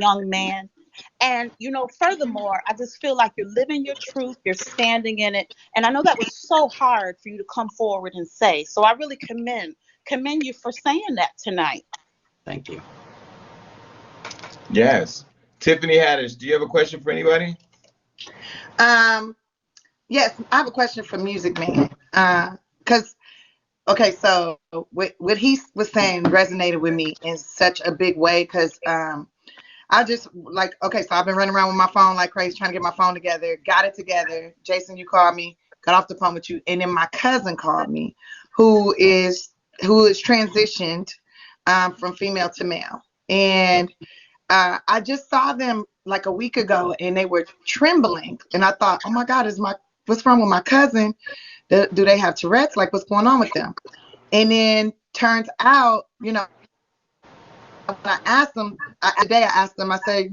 young man. And, furthermore, I just feel like you're living your truth, you're standing in it. And I know that was so hard for you to come forward and say. So I really commend you for saying that tonight. Thank you. Yes. Tiffany Haddish, do you have a question for anybody? Yes, I have a question for Music Man. Because okay, so what he was saying resonated with me in such a big way. Because I just like, okay, so I've been running around with my phone like crazy, trying to get my phone together. Got it together. Jason, you called me. Got off the phone with you, and then my cousin called me, who is transitioned from female to male, and I just saw them like a week ago, and they were trembling, and I thought, oh my God, what's wrong with my cousin? Do they have Tourette's? Like, what's going on with them? And then turns out, when I asked them today, I asked them, I said,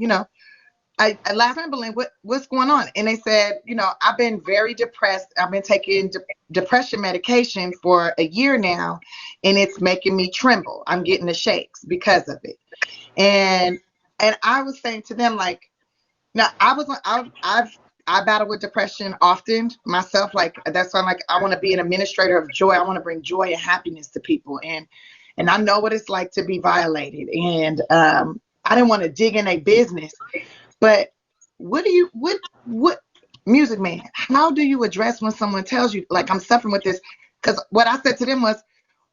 I last trembling, what's going on? And they said, I've been very depressed. I've been taking depression medication for a year now, and it's making me tremble. I'm getting the shakes because of it. And I was saying to them, like, now I battle with depression often myself. Like, that's why I'm like, I want to be an administrator of joy. I want to bring joy and happiness to people. And I know what it's like to be violated. And I didn't want to dig in a business. But what Music Man, how do you address when someone tells you, like, I'm suffering with this? Because what I said to them was,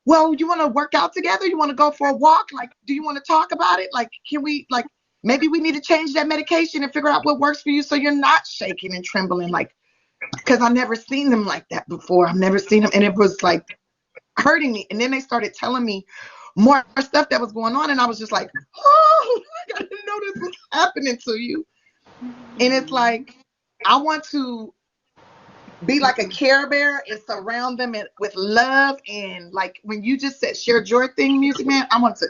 well, you want to work out together? You want to go for a walk? Like, do you want to talk about it? Like, can we, like, maybe we need to change that medication and figure out what works for you so you're not shaking and trembling. Like, because I've never seen them like that before. I've never seen them. And it was like hurting me. And then they started telling me more stuff that was going on. And I was just like, oh, I didn't know this was happening to you. And it's like, I want to be like a care bear and surround them with love. And like, when you just said share joy thing, Music Man, I want to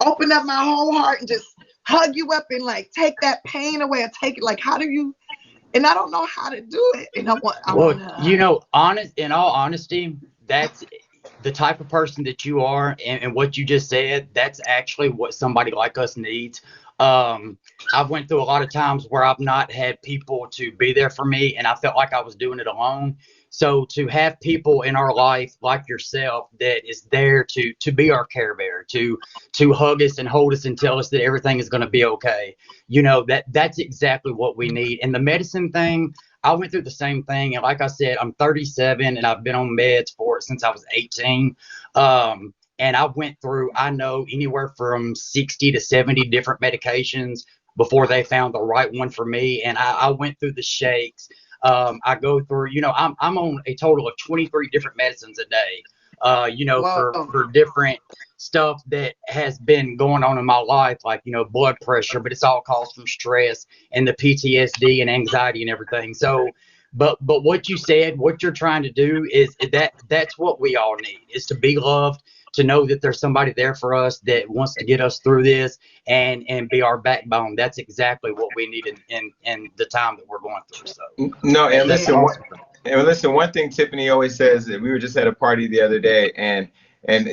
open up my whole heart and just hug you up and like take that pain away or take it. Like, how do you? And I don't know how to do it. And in all honesty, that's the type of person that you are, and what you just said, that's actually what somebody like us needs. I've went through a lot of times where I've not had people to be there for me, and I felt like I was doing it alone. So to have people in our life like yourself that is there to be our care bear, to hug us and hold us and tell us that everything is going to be okay, that's exactly what we need. And the medicine thing, I went through the same thing. And like I said, I'm 37 and I've been on meds for it since I was 18. And I went through, I know, anywhere from 60 to 70 different medications before they found the right one for me. And I went through the shakes. I go through, I'm on a total of 23 different medicines a day, for different stuff that has been going on in my life, like, blood pressure, but it's all caused from stress and the PTSD and anxiety and everything. So, but what you said, what you're trying to do is that's what we all need, is to be loved, to know that there's somebody there for us that wants to get us through this and be our backbone. That's exactly what we need in the time that we're going through. So no, and listen, one thing Tiffany always says, that we were just at a party the other day, and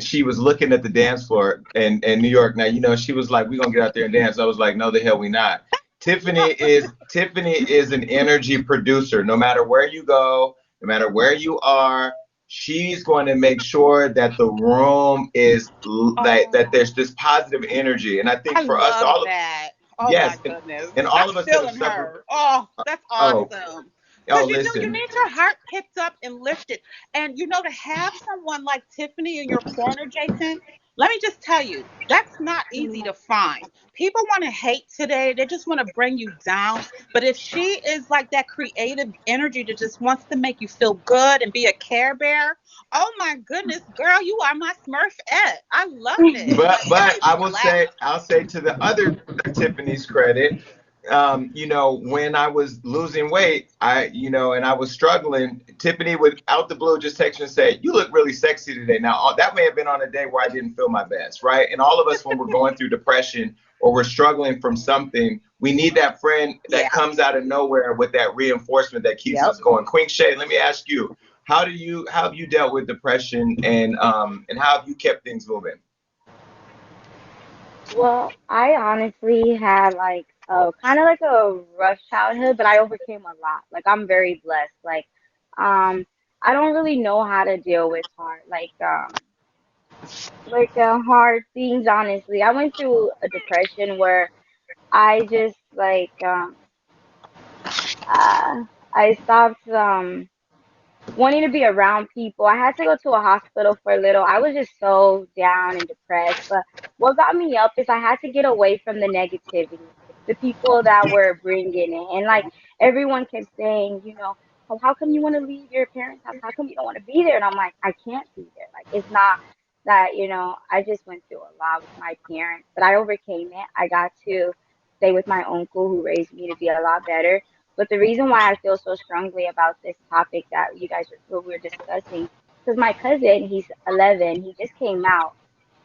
she was looking at the dance floor in New York. Now, she was like, we're gonna get out there and dance. I was like, no, the hell we not. Tiffany is an energy producer. No matter where you go, no matter where you are, she's going to make sure that the room is that there's this positive energy. And I think for us all, that. Oh, yes, my goodness. and all I'm of us feeling her. Oh, that's awesome. Because listen, you need your heart picked up and lifted. And to have someone like Tiffany in your corner, Jason, let me just tell you, that's not easy to find. People want to hate today. They just want to bring you down. But if she is like that creative energy that just wants to make you feel good and be a care bear, oh my goodness, girl, you are my Smurfette. I love it. but I'll say to the other Tiffany's credit, when I was losing weight, and I was struggling, Tiffany would out the blue just text me and say, you look really sexy today. Now, that may have been on a day where I didn't feel my best, right? And all of us, when we're going through depression or we're struggling from something, we need that friend that comes out of nowhere with that reinforcement that keeps us going. Queen Shay, let me ask you, how have you dealt with depression, and how have you kept things moving? Well, I honestly had like a kind of like a rough childhood, but I overcame a lot. Like I'm very blessed. Um, I don't really know how to deal with hard things. Honestly, I went through a depression where I just uh, I stopped wanting to be around people. I had to go to a hospital for a little. I was just so down and depressed. But what got me up is I had to get away from the negativity, the people that were bringing it. And like everyone kept saying, oh, how come you want to leave your parents' house? How come you don't want to be there? And I'm like, I can't be there. Like it's not that, I just went through a lot with my parents, but I overcame it. I got to stay with my uncle who raised me to be a lot better. But the reason why I feel so strongly about this topic that you guys what we're discussing, because my cousin, he's 11, he just came out,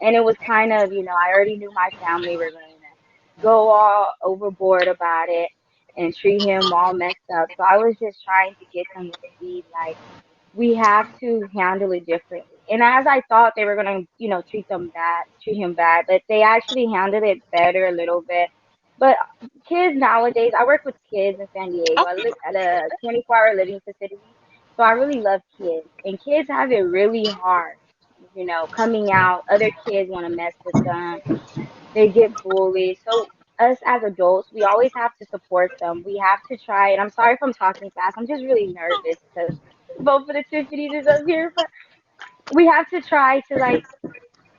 and it was kind of, I already knew my family were going to go all overboard about it and treat him all messed up. So I was just trying to get them to see like we have to handle it differently. And as I thought they were gonna, treat him bad, but they actually handled it better a little bit. But kids nowadays, I work with kids in San Diego. I Okay. live at a 24-hour living facility, so I really love kids. And kids have it really hard, coming out. Other kids want to mess with them. They get bullied. So us as adults, we always have to support them. We have to try. And I'm sorry if I'm talking fast. I'm just really nervous because both of the Tiffany's is up here, but we have to try to like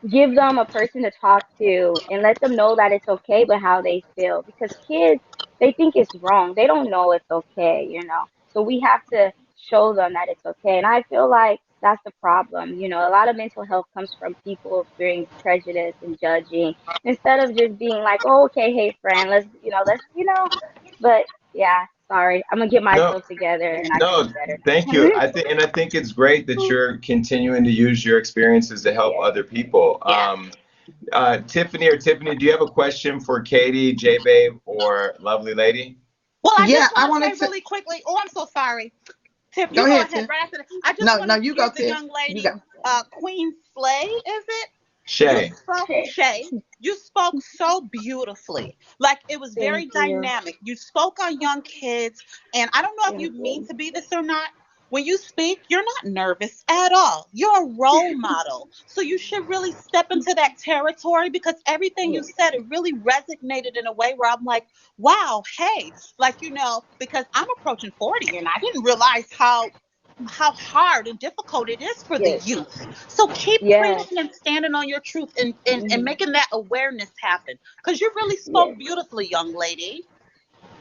give them a person to talk to and let them know that it's okay but how they feel because kids they think it's wrong, they don't know it's okay. So we have to show them that it's okay, and I feel like that's the problem. A lot of mental health comes from people being prejudiced and judging instead of just being like, oh, okay, hey friend, let's but yeah, sorry, I'm gonna get No, myself together and I can no, be better thank now. you. I think it's great that you're continuing to use your experiences to help Yeah, other people. yeah. Tiffany, do you have a question for Katie, J Babe, or Lovely Lady? Well, I Yeah, just I want to say wanted to really quickly. Oh, I'm so sorry. Tiff, go you go ahead, ahead Tiff. right after that. I just No, want no, to you go, give the Tiff. young You lady, go. Queen Slay, is it? You Shay. spoke, Shay, you spoke so beautifully. Like it was Thank very you. dynamic. You spoke on young kids, and I don't know if you Thank mean you. to be this or not. When you speak, you're not nervous at all. You're a role model. So you should really step into that territory because everything you said, it really resonated in a way where I'm like, wow, hey, like, because I'm approaching 40 and I didn't realize how hard and difficult it is for the Yes. youth. So keep Yes. preaching and standing on your truth and Hmm. making that awareness happen. Because you really spoke Yes. beautifully, young lady.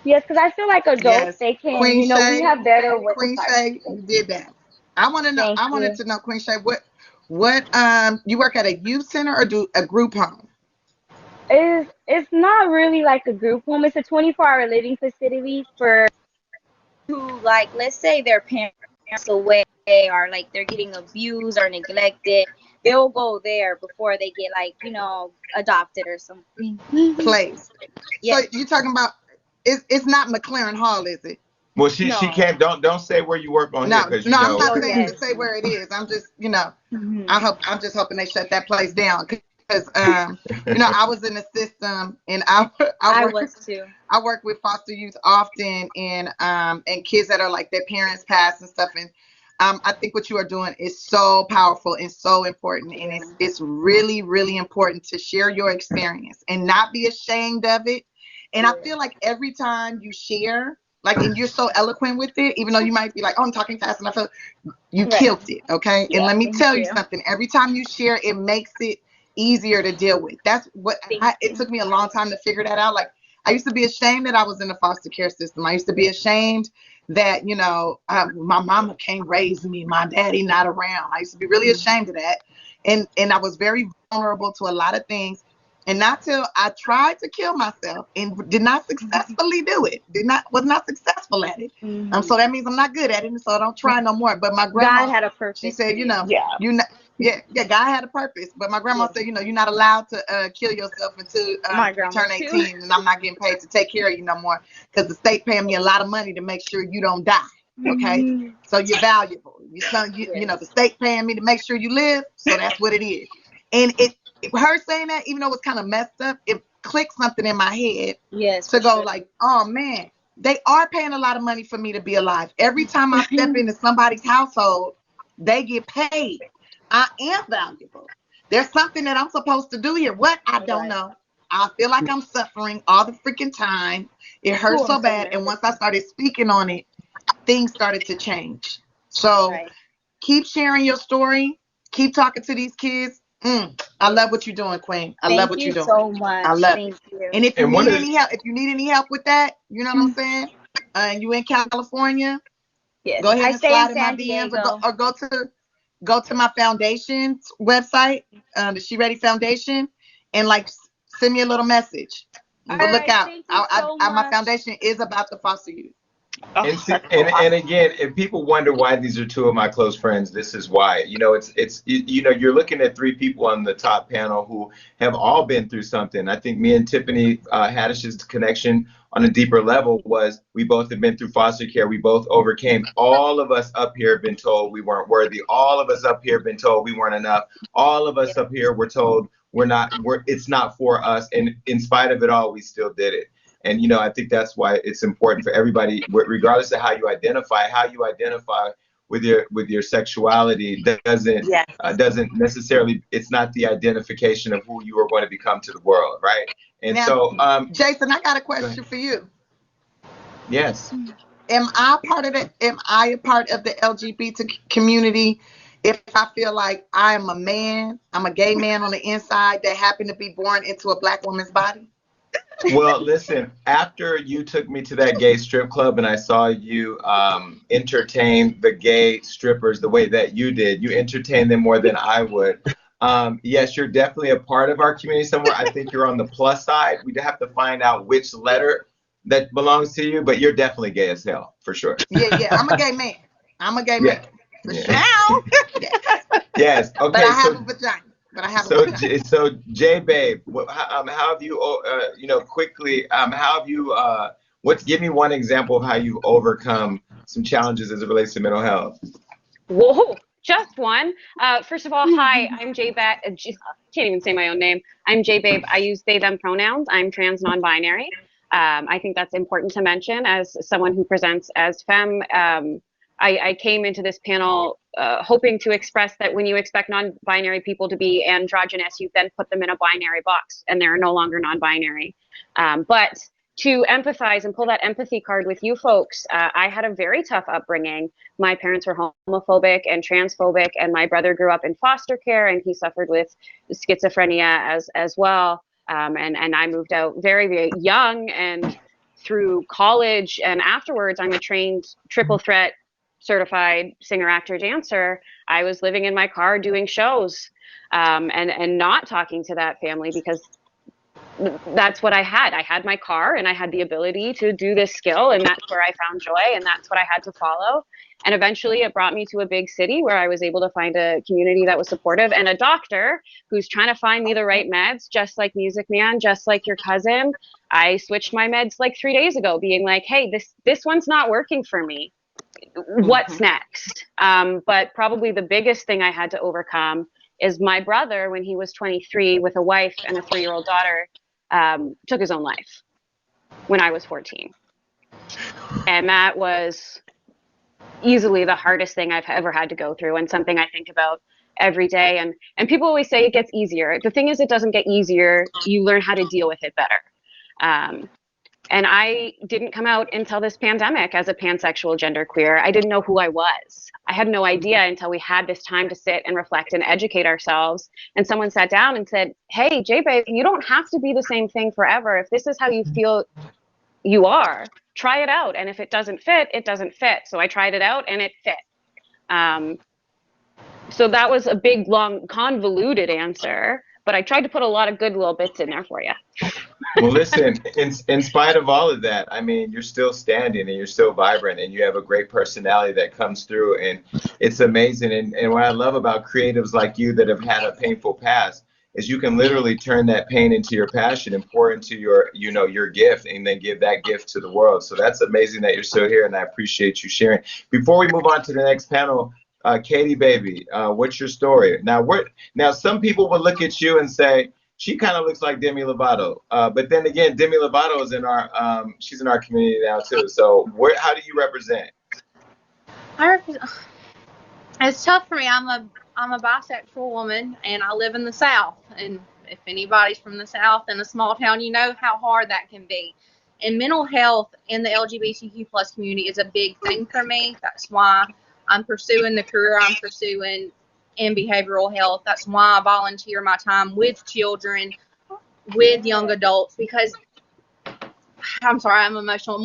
Yes, because I feel like adults, Yes, they can, Queen we Shay, have better way. I'm Queen sorry. Shay, you did that. I want to know. Thank I wanted you. to know, Queen Shay, what you work at a youth center or do a group home? It's not really like a group home. It's a 24-hour living facility for who, like, let's say their parents away or like they're getting abused or neglected. They'll go there before they get like, adopted or something. Place. So Yes. you're talking about it's not McLaren Hall, is it? Well, she No. can't. Don't say where you work on here No, because no, I'm not Oh, saying yes. to say where it is. I'm just, Hmm. I'm just hoping they shut that place down because, I was in the system and I I work, was too. I work with foster youth often and kids that are like their parents passed and stuff. And I think what you are doing is so powerful and so important. And Yeah. it's really, really important to share your experience and not be ashamed of it. And I Yeah. feel like every time you share, like, and you're so eloquent with it, even though you might be like, oh, I'm talking fast, and I feel you Right. killed it. Okay. And Yeah. let me Thank tell you you. something. Every time you share, it makes it easier to deal with. That's what Thank it you. took me a long time to figure that out. Like, I used to be ashamed that I was in the foster care system. I used to be ashamed that, my mama can't raise me, my daddy not around. I used to be really Mhm. ashamed of that. And I was very vulnerable to a lot of things. And not till I tried to kill myself and did not successfully do it. Was not successful at it. So Mhm. that means I'm not good at it, and so I don't try no more. But my God grandma, had a she purpose for said, you. Yeah. you not, yeah, yeah, God had a purpose. But my grandma Yeah. said, you're not allowed to kill yourself until My you grandma turn too. 18, and I'm not getting paid to take care of you no more because the state paying me a lot of money to make sure you don't die. Okay, Mhm. so you're valuable. You son, Yes. the state paying me to make sure you live, so that's what it is. And it her saying that, even though it's kind of messed up, it clicked something in my head Yes, to for go sure. like, oh man, they are paying a lot of money for me to be alive. Every time I step into somebody's household, they get paid. I am valuable. There's something that I'm supposed to do here. What? I don't Right. know. I feel like I'm suffering all the freaking time. It hurts Ooh, so I'm so bad. And nervous. once I started speaking on it, things started to change. So Right. keep sharing your story. Keep talking to these kids. I love what you're doing, Queen. I love Thank what you you're doing. so I much. love it. Thank you. And if you And one need of the any help, with that, you know what I'm saying? And you in California, Yes, go ahead I and stay in slide in my San DMs, Diego. or go to my foundation's website, the She Ready Foundation, and like send me a little message. All But look right. out, Thank you so my much. foundation is about to foster youth. Oh, And see, that's so and awesome. again, if people wonder why these are two of my close friends, this is why. You're looking at three people on the top panel who have all been through something. I think me and Tiffany Haddish's connection on a deeper level was we both have been through foster care. We both overcame. All of us up here have been told we weren't worthy. All of us up here have been told we weren't enough. All of us Yeah. up here were told it's not for us. And in spite of it all, we still did it. And I think that's why it's important for everybody, regardless of how you identify with your sexuality Yes. doesn't necessarily. It's not the identification of who you are going to become to the world, right? And Now, so, Jason, I got a go ahead. question for you. Yes. Am I part of it? Am I a part of the LGBT community? If I feel like I am a man, I'm a gay man on the inside that happened to be born into a black woman's body. Well, listen, after you took me to that gay strip club and I saw you entertain the gay strippers the way that you did, you entertained them more than I would. Yes, you're definitely a part of our community somewhere. I think you're on the plus side. We'd have to find out which letter that belongs to you, but you're definitely gay as hell, for sure. Yeah. I'm a gay man. I'm a gay Yeah. man for Yeah. sure. Now, Yes. Yes. But I Okay. have a vagina. So J Babe, how have you, quickly, how have you, give me one example of how you've overcome some challenges as it relates to mental health. Whoa, just one. First of all, hi, I'm can't even say my own name. I'm J Babe. I use they, them pronouns. I'm trans non-binary. I think that's important to mention as someone who presents as femme. I came into this panel hoping to express that when you expect non-binary people to be androgynous, you then put them in a binary box and they're no longer non-binary. But to empathize and pull that empathy card with you folks, I had a very tough upbringing. My parents were homophobic and transphobic, and my brother grew up in foster care, and he suffered with schizophrenia as well. And I moved out very, very young, and through college and afterwards, I'm a trained triple threat certified singer, actor, dancer. I was living in my car doing shows, and not talking to that family because that's what I had. I had my car and I had the ability to do this skill, and that's where I found joy, and that's what I had to follow. And eventually it brought me to a big city where I was able to find a community that was supportive and a doctor who's trying to find me the right meds, just like Music Man, just like your cousin. I switched my meds like 3 days ago, being like, hey, this one's not working for me. What's next? But probably the biggest thing I had to overcome is my brother, when he was 23 with a wife and a 3-year-old daughter, took his own life when I was 14. And that was easily the hardest thing I've ever had to go through, and something I think about every day. And people always say it gets easier. The thing is, it doesn't get easier. You learn how to deal with it better. And I didn't come out until this pandemic as a pansexual genderqueer. I didn't know who I was. I had no idea until we had this time to sit and reflect and educate ourselves. And someone sat down and said, hey, J-Babe, you don't have to be the same thing forever. If this is how you feel you are, try it out. And if it doesn't fit, it doesn't fit. So I tried it out and it fit. So that was a big, long, convoluted answer. But I tried to put a lot of good little bits in there for you. Well, listen, in spite of all of that, I mean, you're still standing and you're still vibrant and you have a great personality that comes through, and it's amazing. And what I love about creatives like you that have had a painful past is you can literally turn that pain into your passion and pour into your gift, and then give that gift to the world. So that's amazing that you're still here, and I appreciate you sharing. Before we move on to the next panel, Katie Baby, what's your story? Now some people will look at you and say she kind of looks like Demi Lovato, but then again, Demi Lovato is in our she's in our community now too. So how do you represent? It's tough for me. I'm a bisexual woman, and I live in the South. And if anybody's from the South in a small town, you know how hard that can be. And mental health in the LGBTQ plus community is a big thing for me. That's why I'm pursuing the career I'm pursuing in behavioral health. That's why I volunteer my time with children, with young adults, because I'm sorry, I'm emotional.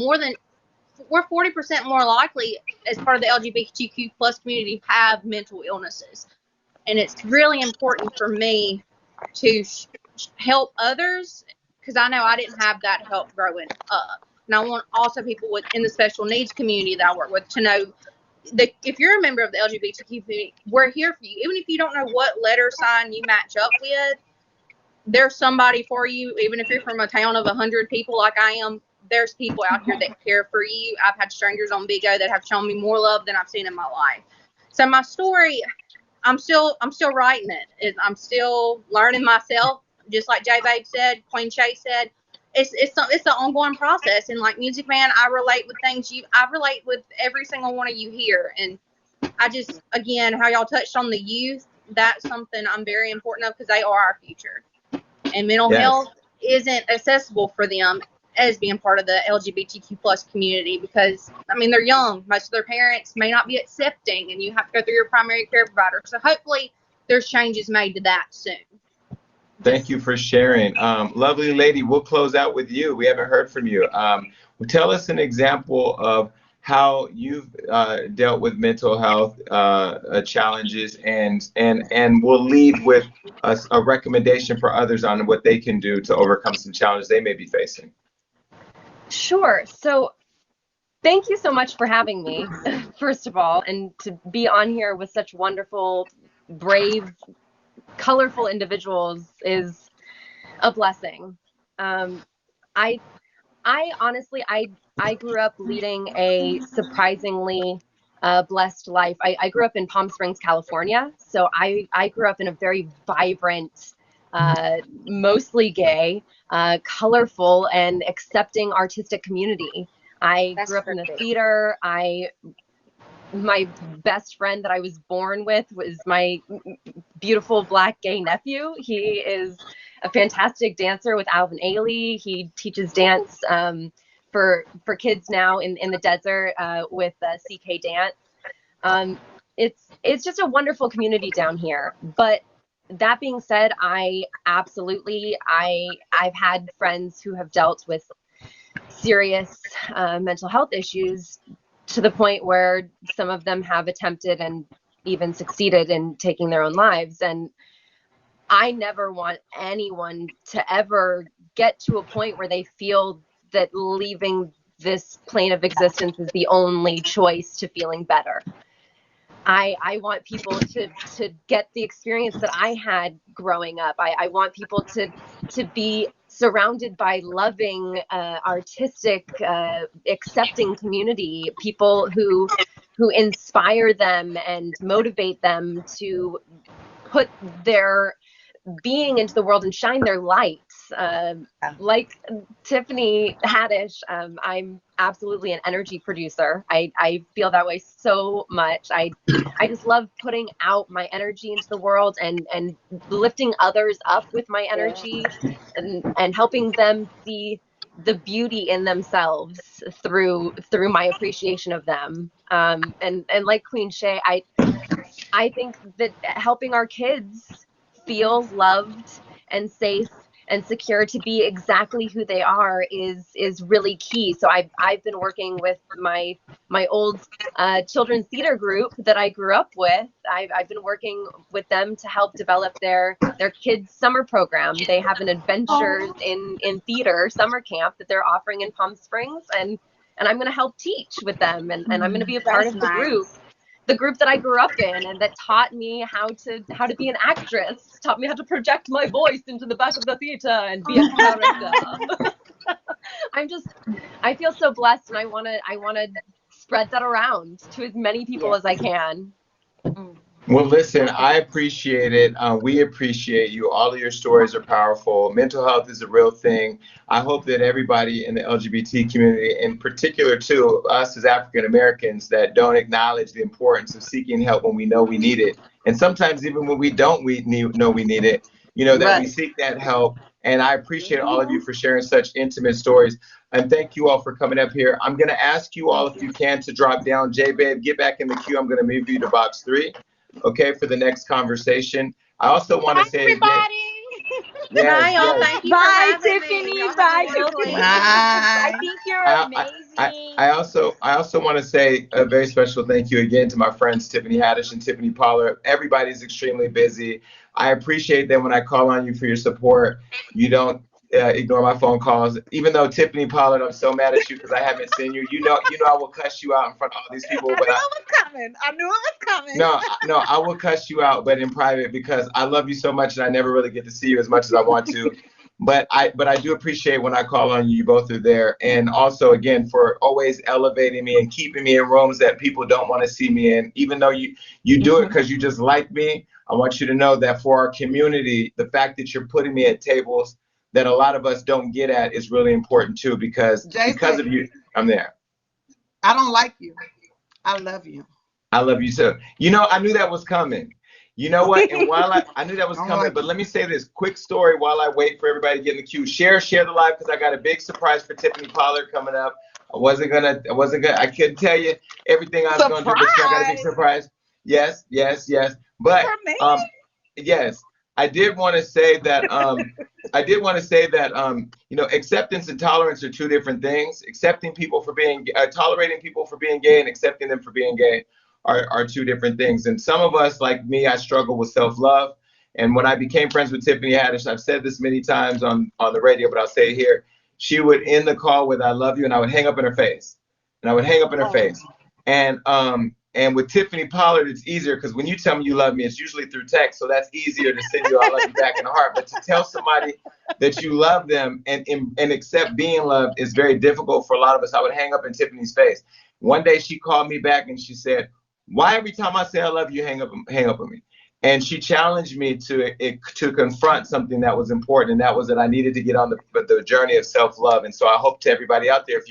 We're 40% more likely as part of the LGBTQ plus community have mental illnesses. And it's really important for me to help others, because I know I didn't have that help growing up. And I want also people in the special needs community that I work with to know that if you're a member of the LGBTQ community, we're here for you. Even if you don't know what letter sign you match up with, there's somebody for you. Even if you're from a town of 100 people like I am, there's people out here that care for you. I've had strangers on Bigo that have shown me more love than I've seen in my life. So my story, I'm still writing it. I'm still learning myself. Just like J Babe said, Queen Shay said, it's an ongoing process. And like Music Man, I relate with things I relate with every single one of you here. And I just, again, how y'all touched on the youth, that's something I'm very important of, because they are our future. And mental health isn't accessible for them as being part of the LGBTQ plus community, because I mean, they're young. Most of their parents may not be accepting, and you have to go through your primary care provider. So hopefully there's changes made to that soon. Thank you for sharing. Lovely lady, we'll close out with you. We haven't heard from you. Tell us an example of how you've dealt with mental health challenges, and we'll leave with a recommendation for others on what they can do to overcome some challenges they may be facing. Sure. So thank you so much for having me, first of all, and to be on here with such wonderful, brave, colorful individuals is a blessing. I honestly, I grew up leading a surprisingly blessed life. I grew up in Palm Springs, California. So I grew up in a very vibrant, mostly gay, colorful and accepting artistic community. I grew up in the theater. My best friend that I was born with was my beautiful Black gay nephew. He is a fantastic dancer with Alvin Ailey. He teaches dance for kids now in the desert with CK Dance. It's just a wonderful community down here. But that being said, I've had friends who have dealt with serious mental health issues, to the point where some of them have attempted and even succeeded in taking their own lives. And I never want anyone to ever get to a point where they feel that leaving this plane of existence is the only choice to feeling better. I want people to get the experience that I had growing up. I want people to be surrounded by loving, artistic, accepting community, people who inspire them and motivate them to put their being into the world and shine their lights. Like Tiffany Haddish, I'm absolutely an energy producer. I feel that way so much. I just love putting out my energy into the world and lifting others up with my energy, and helping them see the beauty in themselves through my appreciation of them. And like Queen Shay, I think that helping our kids feel loved and safe and secure to be exactly who they are is really key. So I've been working with my old children's theater group that I grew up with. I've been working with them to help develop their kids summer program. They have an Adventures in Theater summer camp that they're offering in Palm Springs, and I'm going to help teach with them, and I'm going to be a part of the group that I grew up in, and that taught me how to be an actress, taught me how to project my voice into the back of the theater and be a character. I feel so blessed, and I want to spread that around to as many people as I can. Well, listen, I appreciate it. We appreciate you. All of your stories are powerful. Mental health is a real thing. I hope that everybody in the LGBT community, in particular, too, us as African Americans, that don't acknowledge the importance of seeking help when we know we need it, and sometimes even when we don't know we need it, that we Right. seek that help. And I appreciate all of you for sharing such intimate stories. And thank you all for coming up here. I'm going to ask you all, if you can, to drop down. J-Babe, get back in the queue. I'm going to move you to box 3. Okay, for the next conversation. I also want to Bye, say again, everybody. yes, Bye, y'all. yes. Thank you for Bye, having me. Tiffany. Y'all have a Bye, wonderful Tiffany. evening. I Bye. think you're I, I, I, amazing. I also want to say a very special thank you again to my friends Tiffany Haddish and Tiffany Pollard. Everybody's extremely busy. I appreciate that when I call on you for your support, you don't ignore my phone calls. Even though Tiffany Pollard, I'm so mad at you because I haven't seen you. You know I will cuss you out in front of all these people, I but knew it was coming. I knew it was coming. no, I will cuss you out, but in private because I love you so much and I never really get to see you as much as I want to. But I do appreciate when I call on you, you both are there. And also again for always elevating me and keeping me in rooms that people don't want to see me in. Even though you do it because you just like me, I want you to know that for our community, the fact that you're putting me at tables that a lot of us don't get at is really important too, because Jason, of you, I'm there. I don't like you. I love you. I love you too. I knew that was coming. You know what? And while I knew that was I don't coming, like but you. let me say this quick story while I wait for everybody to get in the queue. Share the live because I got a big surprise for Tiffany Pollard coming up. I couldn't tell you everything I was gonna do, but I got a big Surprise surprise. Yes, yes, yes. But for me. yes, I did want to say that acceptance and tolerance are two different things. Accepting people for being tolerating people for being gay and accepting them for being gay are two different things. And some of us, like me, I struggle with self-love. And when I became friends with Tiffany Haddish, I've said this many times on the radio, but I'll say it here. She would end the call with "I love you," and I would hang up in her face. And I would hang up in her Oh, face. And with Tiffany Pollard, it's easier because when you tell me you love me, it's usually through text, so that's easier to send you "I love you" back in the heart. But to tell somebody that you love them and accept being loved is very difficult for a lot of us. I would hang up in Tiffany's face. One day she called me back and she said, "Why every time I say I love you, hang up on me?" And she challenged me to confront something that was important, and that was that I needed to get on the journey of self-love. And so I hope to everybody out there, if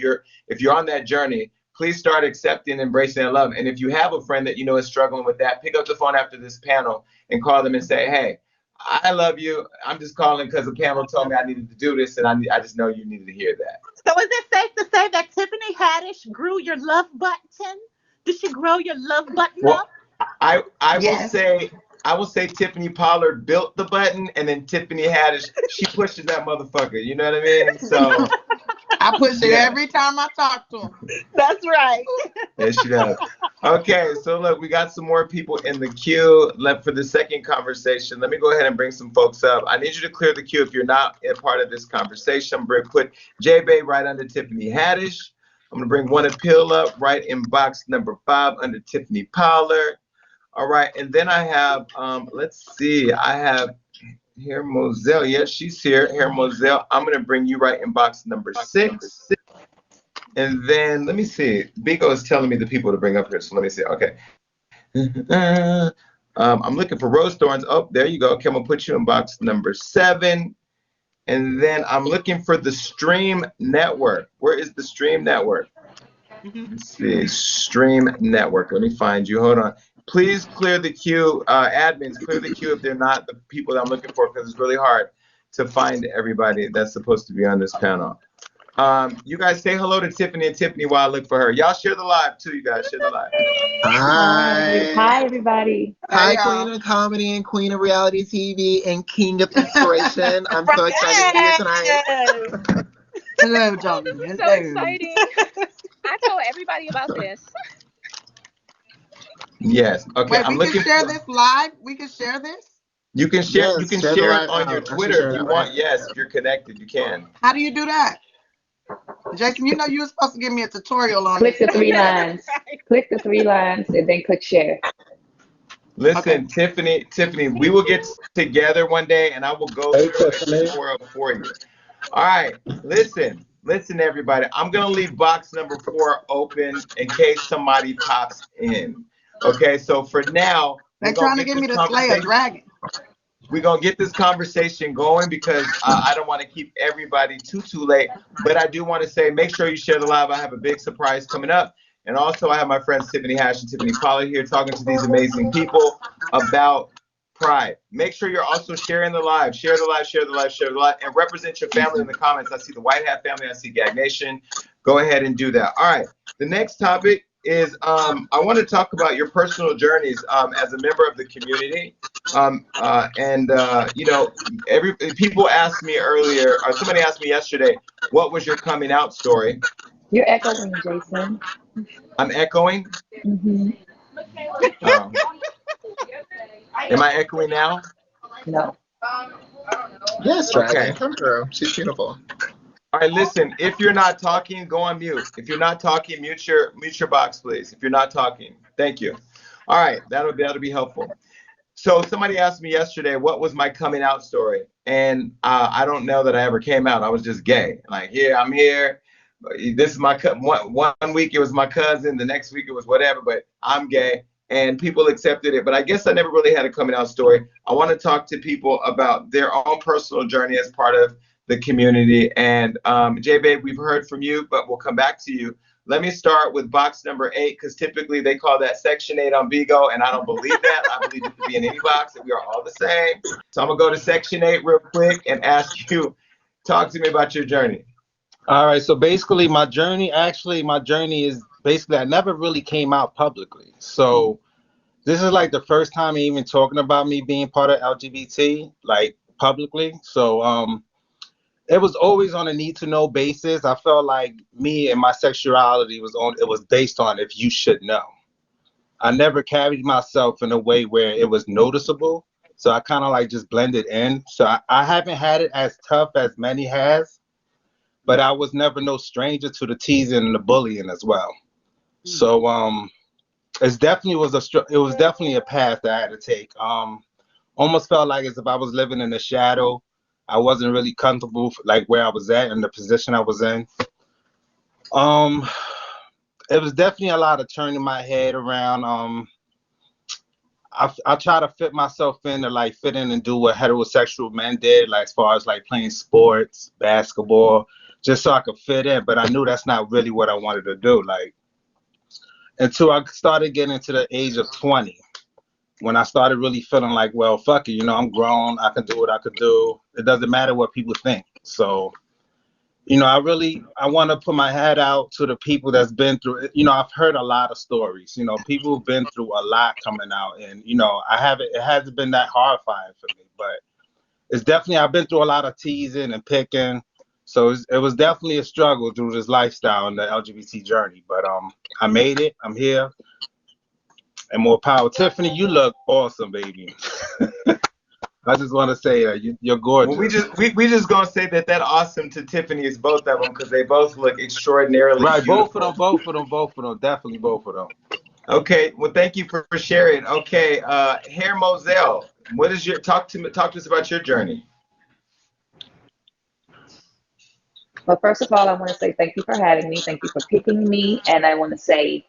you're on that journey, please start accepting, embracing, and love. And if you have a friend that you know is struggling with that, pick up the phone after this panel and call them and say, "Hey, I love you. I'm just calling because the panel told me I needed to do this, and I just know you needed to hear that." So is it safe to say that Tiffany Haddish grew your love button? Did she grow your love button Well, up? I will yes. say Tiffany Pollard built the button, and then Tiffany Haddish she pushes that motherfucker. You know what I mean? So I push it yeah. every time I talk to him. That's right. Yes, she does. Okay, so look, we got some more people in the queue left for the second conversation. Let me go ahead and bring some folks up. I need you to clear the queue if you're not a part of this conversation. I'm going to put J-Bay right under Tiffany Haddish. I'm going to bring One Appeal up right in box number 5 under Tiffany Pollard. All right, and then I have, let's see, I have here Moselle. Yes, she's here. Here, Moselle. I'm going to bring you right in box number 6. And then let me see. Bigo is telling me the people to bring up here. So let me see. Okay. I'm looking for Rose Thorns. Oh, there you go. Okay, I'm gonna put you in box number 7. And then I'm looking for the Stream Network. Where is the Stream Network? Let's see. Stream Network. Let me find you. Hold on. Please clear the queue. Admins, clear the queue if they're not the people that I'm looking for, because it's really hard to find everybody that's supposed to be on this panel. You guys say hello to Tiffany and Tiffany while I look for her. Y'all share the live too, you guys. Share the live. Hi. Hi, everybody. Hi, Hey, Queen y'all. of Comedy and Queen of Reality TV and King of Inspiration. I'm so excited to be here tonight. Yes. Hello, Johnny. This is so Hello. exciting. I told everybody about this. Yes. Okay. Wait, I'm we can looking share for. this live? We can share this? You can share. You Yes, can share the share it live on your out. I should Twitter share if that you right want. Yes, if you're connected, you can. How do you do that? Jason, you know you were supposed to give me a tutorial on Click this. the 3 lines. Right. Click the 3 lines and then click share. Okay. Listen, Tiffany, we will get together one day, and I will go Hey, through a Tiffany. tutorial for you. All right. Listen, everybody. I'm gonna leave box number 4 open in case somebody pops in. Okay, so for now, They're trying to get me to slay a dragon. We're going to get this conversation going because I don't want to keep everybody too late. But I do want to say, make sure you share the live. I have a big surprise coming up. And also, I have my friends Tiffany Hash and Tiffany Pollard here talking to these amazing people about pride. Make sure you're also sharing the live. Share the live, share the live, share the live, and represent your family in the comments. I see the White Hat family. I see Gag Nation. Go ahead and do that. All right. The next topic is I want to talk about your personal journeys as a member of the community. You know, people asked me earlier, or somebody asked me yesterday, what was your coming out story? You're echoing, Jason. I'm echoing? Mm-hmm. Oh. Am I echoing now? No. Yes, Dragon. Okay. Come through. She's beautiful. All right, listen, if you're not talking, go on mute. If you're not talking, mute your box, please. If you're not talking. Thank you. All right, that'll be helpful. So somebody asked me yesterday, what was my coming out story? And I don't know that I ever came out. I was just gay. Like, yeah, I'm here. This is my one week it was my cousin. The next week it was whatever, but I'm gay. And people accepted it. But I guess I never really had a coming out story. I want to talk to people about their own personal journey as part of the community. And J-Babe, we've heard from you, but we'll come back to you. Let me start with box number 8, because typically they call that section 8 on Bigo, and I don't believe that. I believe it to be in any box, that we are all the same. So I'm going to go to section 8 real quick and ask you, talk to me about your journey. All right, so basically my journey is basically I never really came out publicly. So this is like the first time even talking about me being part of LGBT, like publicly. So it was always on a need to know basis. I felt like me and my sexuality was based on if you should know. I never carried myself in a way where it was noticeable. So I kind of like just blended in. So I haven't had it as tough as many has, but I was never no stranger to the teasing and the bullying as well. So it was definitely a path that I had to take. Almost felt like as if I was living in the shadow. I wasn't really comfortable like where I was at and the position I was in. It was definitely a lot of turning my head around. I try to fit myself in to like fit in and do what heterosexual men did, like as far as like playing sports, basketball, just so I could fit in. But I knew that's not really what I wanted to do. Like until I started getting to the age of 20. When I started really feeling like, well, fuck it, you know, I'm grown, I can do what I could do. It doesn't matter what people think. So, you know, I want to put my head out to the people that's been through it. You know, I've heard a lot of stories, you know, people who've been through a lot coming out. And, you know, it hasn't been that horrifying for me, but it's definitely, I've been through a lot of teasing and picking. So it was definitely a struggle through this lifestyle and the LGBT journey. But I made it. I'm here. And more power. Tiffany, you look awesome, baby. I just want to say that you're gorgeous. Well, we just gonna say that awesome to Tiffany is both of them because they both look extraordinarily right. Beautiful. Both of them, definitely both of them. Okay, well, thank you for sharing. Okay, Hair Moselle, what is your talk to us about your journey? Well, first of all, I want to say thank you for having me. Thank you for picking me, and I want to say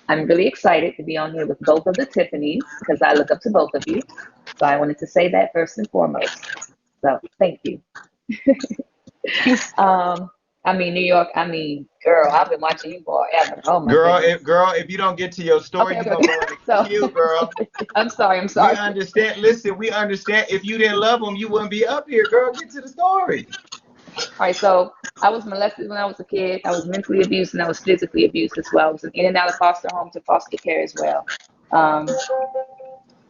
I'm really excited to be on here with both of the Tiffanys because I look up to both of you. So I wanted to say that first and foremost. So thank you. New York. Girl, I've been watching you forever. Oh my goodness. If you don't get to your story, you're gonna go in the queue, girl. I'm sorry. We understand. Listen, we understand. If you didn't love them, you wouldn't be up here, girl. Get to the story. All right, so I was molested when I was a kid. I was mentally abused and I was physically abused as well. I was in and out of foster homes and foster care as well.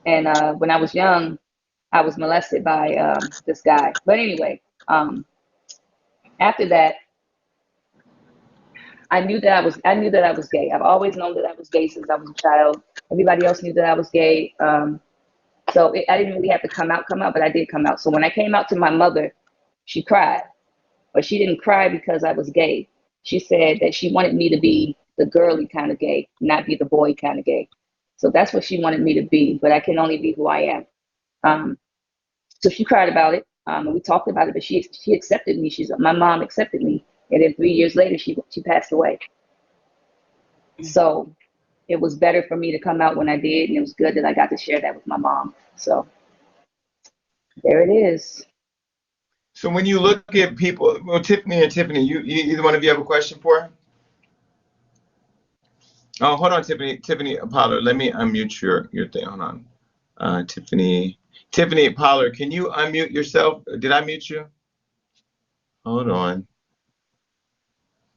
When I was young, I was molested by this guy. But anyway, after that, I knew that I was gay. I've always known that I was gay since I was a child. Everybody else knew that I was gay. I didn't really have to come out, but I did come out. So when I came out to my mother, she cried. But she didn't cry because I was gay. She said that she wanted me to be the girly kind of gay, not be the boy kind of gay. So that's what she wanted me to be, but I can only be who I am. So she cried about it. We talked about it, but she accepted me. My mom accepted me. And then 3 years later, she passed away. So it was better for me to come out when I did, and it was good that I got to share that with my mom. So there it is. So when you look at people, well, Tiffany, you either one of you have a question for her? Oh, hold on, Tiffany Pollard. Let me unmute your thing. Hold on. Tiffany Pollard, can you unmute yourself? Did I mute you? Hold on.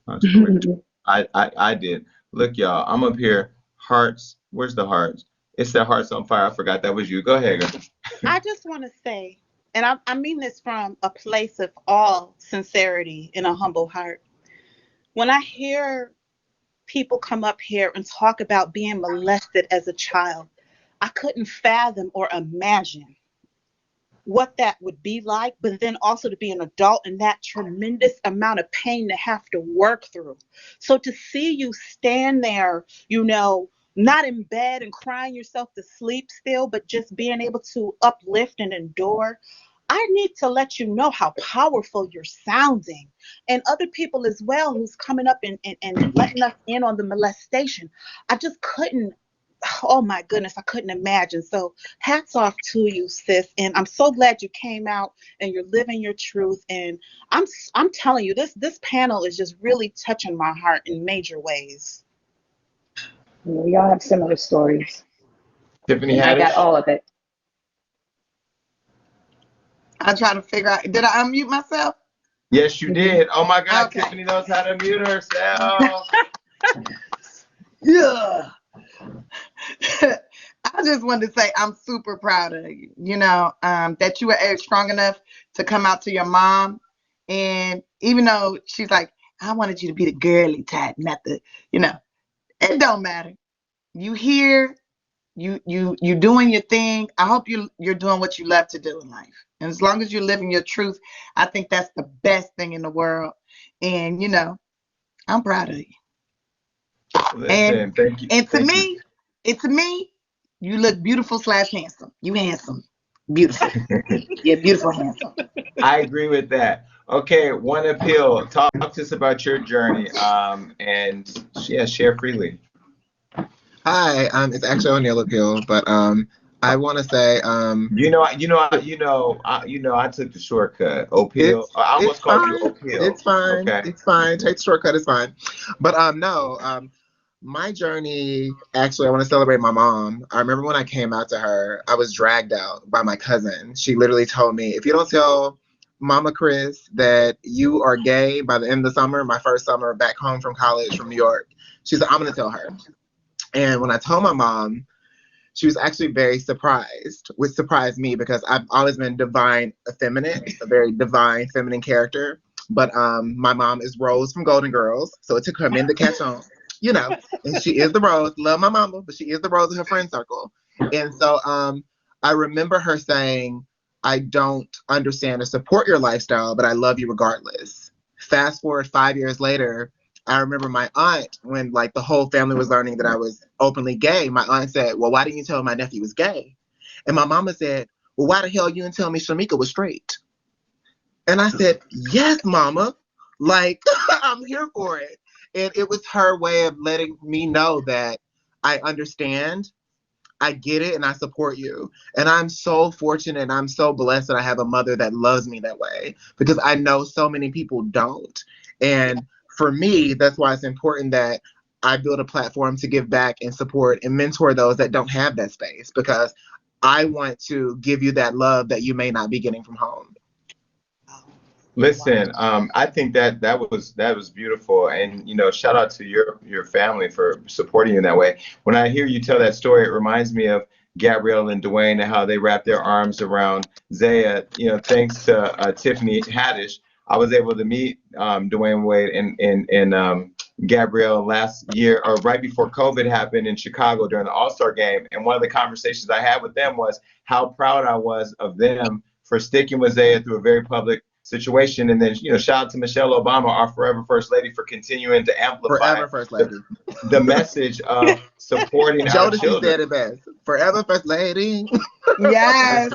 That's quick. I did. Look, y'all, I'm up here. Hearts. Where's the hearts? It's the hearts on fire. I forgot that was you. Go ahead, girl. I just want to say, and I mean this from a place of all sincerity and a humble heart. When I hear people come up here and talk about being molested as a child, I couldn't fathom or imagine what that would be like, but then also to be an adult and that tremendous amount of pain to have to work through. So to see you stand there, not in bed and crying yourself to sleep still, but just being able to uplift and endure. I need to let you know how powerful you're sounding, and other people as well who's coming up and letting us in on the molestation. I just couldn't. Oh my goodness, I couldn't imagine. So hats off to you, sis. And I'm so glad you came out and you're living your truth. And I'm telling you, this panel is just really touching my heart in major ways. We all have similar stories. Tiffany and Haddish. I got all of it. I try to figure out, did I unmute myself? Yes, you did. Oh my God, Okay. Tiffany knows how to mute herself. Yeah. I just wanted to say I'm super proud of you, that you were strong enough to come out to your mom. And even though she's like, I wanted you to be the girly type, not the, it don't matter. You here, you doing your thing. I hope you're doing what you love to do in life. And as long as you're living your truth, I think that's the best thing in the world. And, I'm proud of you. Listen, thank you. And to me, you look beautiful / handsome. You handsome. Beautiful. You're beautiful, handsome. I agree with that. Okay, One Appeal. Talk to us about your journey. And yeah, share freely. Hi, it's actually O'Neill Appeal, but I want to say I took the shortcut. Opil. I almost called you Opil. It's fine. Okay. It's fine. Take the shortcut. It's fine. But no. My journey, actually, I want to celebrate my mom. I remember when I came out to her, I was dragged out by my cousin. She literally told me, if you don't tell Mama Chris that you are gay by the end of the summer, my first summer back home from college from New York, she said, I'm going to tell her. And when I told my mom, she was actually very surprised, which surprised me because I've always been divine effeminate, a very divine feminine character. But my mom is Rose from Golden Girls, so it took her men to catch on. And she is the Rose. Love my mama, but she is the Rose in her friend circle. And so I remember her saying, I don't understand or support your lifestyle, but I love you regardless. Fast forward 5 years later, I remember my aunt, when like the whole family was learning that I was openly gay, my aunt said, well, why didn't you tell my nephew was gay? And my mama said, well, why the hell you didn't tell me Shamika was straight? And I said, yes, mama. Like, I'm here for it. And it was her way of letting me know that I understand, I get it, and I support you. And I'm so fortunate and I'm so blessed that I have a mother that loves me that way, because I know so many people don't. And for me, that's why it's important that I build a platform to give back and support and mentor those that don't have that space, because I want to give you that love that you may not be getting from home. Listen, I think that was beautiful, and shout out to your family for supporting you in that way. When I hear you tell that story, it reminds me of Gabrielle and Dwayne and how they wrapped their arms around Zaya. Thanks to Tiffany Haddish, I was able to meet Dwayne Wade and Gabrielle last year, or right before COVID happened, in Chicago during the All-Star game. And one of the conversations I had with them was how proud I was of them for sticking with Zaya through a very public situation. And then, shout out to Michelle Obama, our forever First Lady, for continuing to amplify the message of supporting our children. Said it best. Forever First Lady. Yes.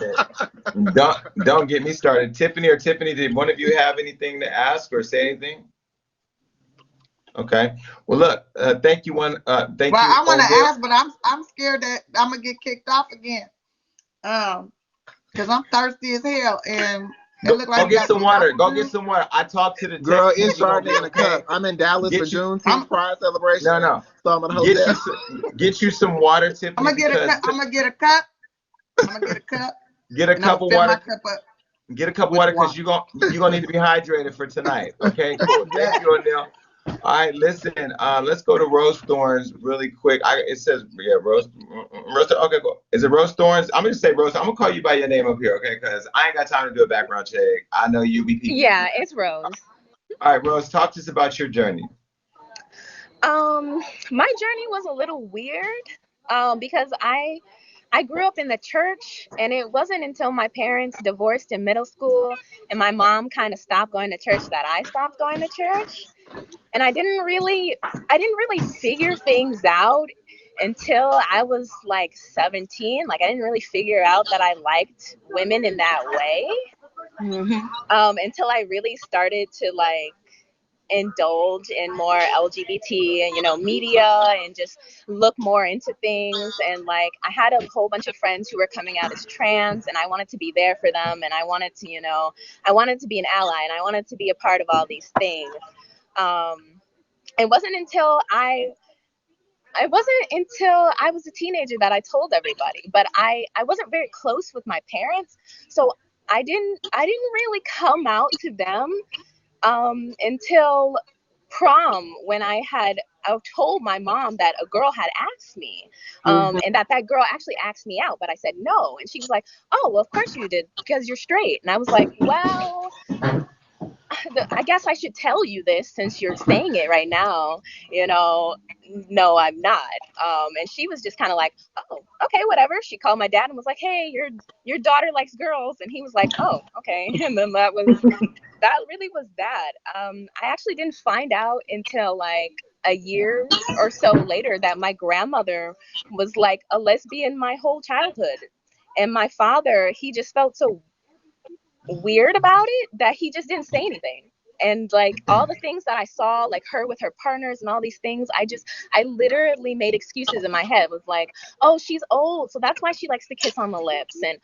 Don't get me started. Tiffany, did one of you have anything to ask or say anything? Okay. Well, look. Thank you. Thank Well, you, I want to O'Neal. ask, but I'm scared that I'm gonna get kicked off again. Cause I'm thirsty as hell, and it looked Go like we get got some some water. Go apple get juice. some water. I talked to the Girl, Texans. it's You're gonna Chardonnay be in a okay. cup. I'm in Dallas for Get you. Juneteenth I'm Pride celebration, No, no. so I'm in a Get you. hotel. Get you some water, I'm Tiffany, gonna get a because cup. I'm gonna get a cup. I'm gonna get a cup, get a and I'm cup gonna of fill my water. cup up Get a cup of with water because water. you're gonna need to be hydrated for tonight. Okay, cool. Thank Yeah. you, O'Neal. All right, listen. Let's go to Rose Thorns really quick. It says yeah, Rose. Okay, cool. Is it Rose Thorns? I'm gonna say Rose. I'm gonna call you by your name up here, okay? Because I ain't got time to do a background check. I know you be peeping on Yeah, me. it's Rose. All right, Rose. Talk to us about your journey. Um, my journey was a little weird. Because I grew up in the church, and it wasn't until my parents divorced in middle school and my mom kind of stopped going to church that I stopped going to church. And I didn't really figure things out until I was like 17. Like I didn't really figure out that I liked women in that way. Hmm. Until I really started to like indulge in more LGBT and media and just look more into things. And like I had a whole bunch of friends who were coming out as trans, and I wanted to be there for them, and I wanted to be an ally, and I wanted to be a part of all these things. um it wasn't until I was a teenager that I told everybody, but I wasn't very close with my parents, so I didn't really come out to them until prom, when I told my mom that a girl had asked me, Hmm. and that girl actually asked me out, but I said no, and she was like, "Oh, well, of course you did because you're straight," and I was like, "Well, I guess I should tell you this since you're saying it right now, you know." No, I'm not. And she was just kind of like, "Oh, okay, whatever." She called my dad and was like, "Hey, your daughter likes girls," and he was like, "Oh, okay." And then that really was that. I actually didn't find out until like a year or so later that my grandmother was like a lesbian my whole childhood. And my father, he just felt so weird about it that he just didn't say anything. And like all the things that I saw, like her with her partners and all these things, I literally made excuses in my head. Was like, "Oh, she's old, so that's why she likes to kiss on the lips," and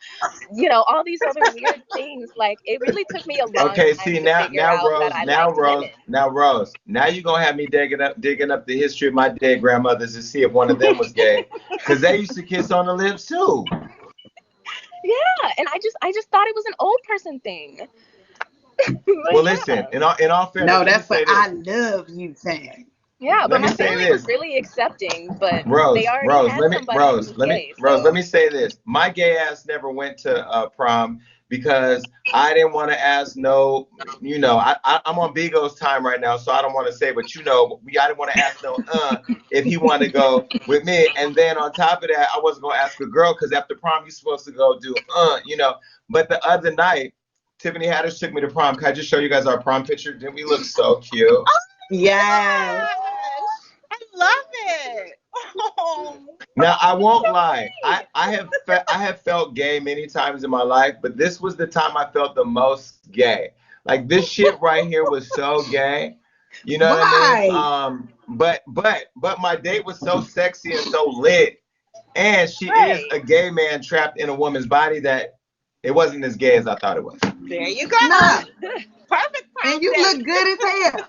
all these other weird things. Like it really took me a long Okay, time see to now, figure out that I liked women. Rose. Now you're gonna have me digging up the history of my dead grandmothers to see if one of them was gay, because they used to kiss on the lips too. Yeah, and I just thought it was an old person thing. But Well, listen. yeah. In all fairness, No, let me that's what say I this. love you saying. Yeah, but Let me my say family was this. really accepting, but they Rose, already Rose, had let me, somebody who Rose, was let me, gay, Rose, let so me say this. My gay ass never went to prom because I didn't want to ask no, I'm on Bigo's time right now, so I don't want to say, but I didn't want to ask no, if he wanted to go with me. And then on top of that, I wasn't going to ask a girl because after prom, you're supposed to go do. But the other night, Tiffany Haddish took me to prom. Can I just show you guys our prom picture? Didn't we look so cute? Yes. Gosh, I love it. Oh. Now I won't lie. I have felt gay many times in my life, but this was the time I felt the most gay. Like this shit right here was so gay. You know what I mean? Why? But my date was so sexy and so lit, and she is right. a gay man trapped in a woman's body that it wasn't as gay as I thought it was. There you go. No. Perfect And prom you date. look good as hell.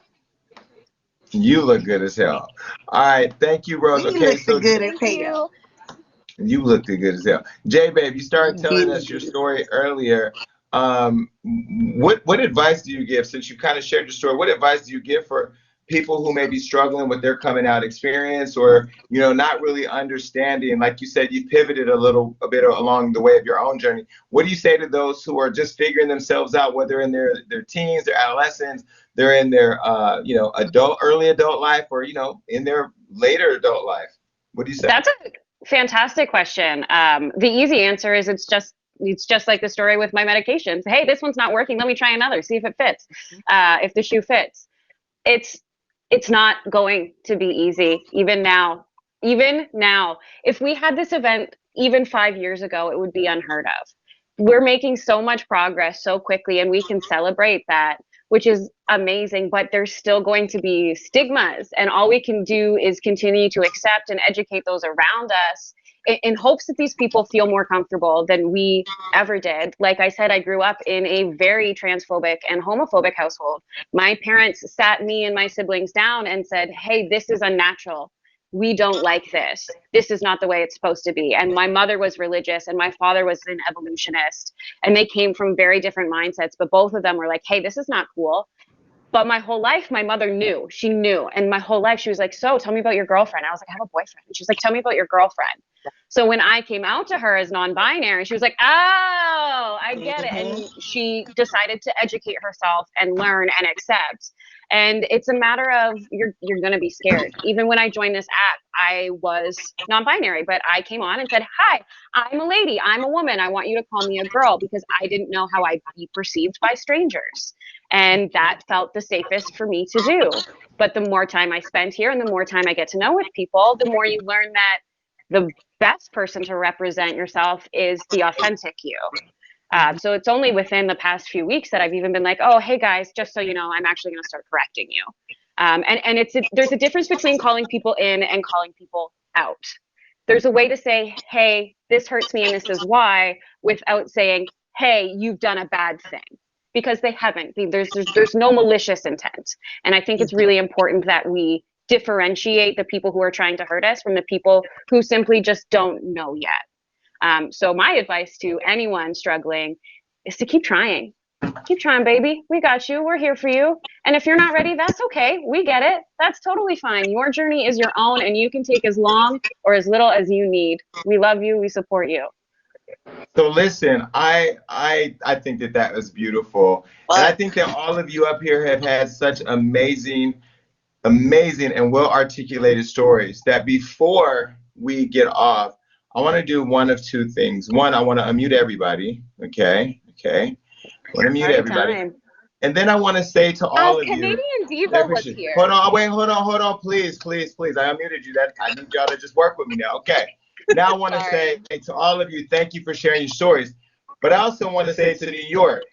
You look good as hell. All right, thank you, Rose. He Okay, looks so good as Thank hell. you. you looked good as hell. J babe, you started He did telling look us your good as story earlier. What advice do you give, since you kind of shared your story? What advice do you give for people who may be struggling with their coming out experience, or not really understanding? Like you said, you pivoted a bit along the way of your own journey. What do you say to those who are just figuring themselves out, whether in their teens, their adolescents, they're in their early adult life, or in their later adult life? What do you say? That's a fantastic question. The easy answer is it's just like the story with my medications. Hey, this one's not working. Let me try another. See if it fits. If the shoe fits. It's it's not going to be easy. Even now, if we had this event even 5 years ago, it would be unheard of. We're making so much progress so quickly, and we can celebrate that which is amazing, but there's still going to be stigmas. And all we can do is continue to accept and educate those around us in hopes that these people feel more comfortable than we ever did. Like I said, I grew up in a very transphobic and homophobic household. My parents sat me and my siblings down and said, hey, this is unnatural. We don't like this. This is not the way it's supposed to be. And my mother was religious and my father was an evolutionist. And they came from very different mindsets, but both of them were like, hey, this is not cool. But my whole life, my mother knew. She knew. And my whole life, she was like, so tell me about your girlfriend. I was like, I have a boyfriend. And she was like, tell me about your girlfriend. So when I came out to her as non-binary, she was like, oh, I get it. And she decided to educate herself and learn and accept. And it's a matter of you're going to be scared. Even when I joined this app, I was non-binary, but I came on and said, hi, I'm a lady. I'm a woman. I want you to call me a girl because I didn't know how I'd be perceived by strangers. And that felt the safest for me to do. But the more time I spend here and the more time I get to know with people, the more you learn that the best person to represent yourself is the authentic you. So it's only within the past few weeks that I've even been like, oh, hey guys, just so you know, I'm actually going to start correcting you. And there's a difference between calling people in and calling people out. There's a way to say, hey, this hurts me and this is why, without saying, hey, you've done a bad thing. Because they haven't. There's no malicious intent. And I think it's really important that we differentiate the people who are trying to hurt us from the people who simply just don't know yet. So my advice to anyone struggling is to keep trying. Keep trying, baby. We got you. We're here for you. And if you're not ready, that's okay. We get it. That's totally fine. Your journey is your own, and you can take as long or as little as you need. We love you. We support you. So listen, I think that was beautiful. And I think that all of you up here have had such amazing and well articulated stories that before we get off, I want to do one of two things. One, I want to unmute everybody. Okay. I want to mute everybody. Time. And then I want to say to all of Canadian you. Diva was here. Hold on. Please. I unmuted you. I need y'all to just work with me now. Okay. Now I want to say to all of you, thank you for sharing your stories. But I also want to say to New York,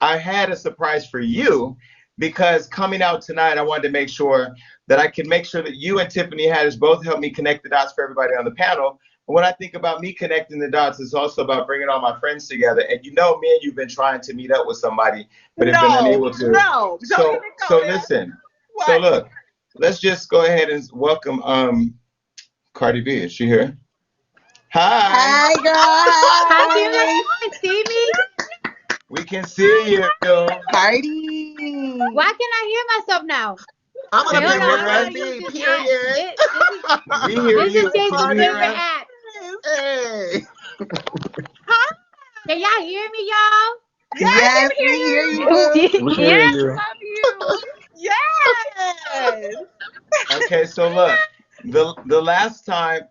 I had a surprise for you because coming out tonight, I wanted to make sure that I could make sure that you and Tiffany Haddish both help me connect the dots for everybody on the panel. And when I think about me connecting the dots, it's also about bringing all my friends together. And you know, me and you've been trying to meet up with somebody, but have been unable to. No. So listen. What? So look, let's just go ahead and welcome Cardi B. Is she here? Hi. Hi, girl. Can you see me? We can see you. Cardi. Why can't I hear myself now? I'm gonna be with period. We hear this you. is Jason's favorite app. Hey. Huh? Can y'all hear me, y'all? Yes, we hear you. We hear you. Love you. Yes. Okay, so look. The last time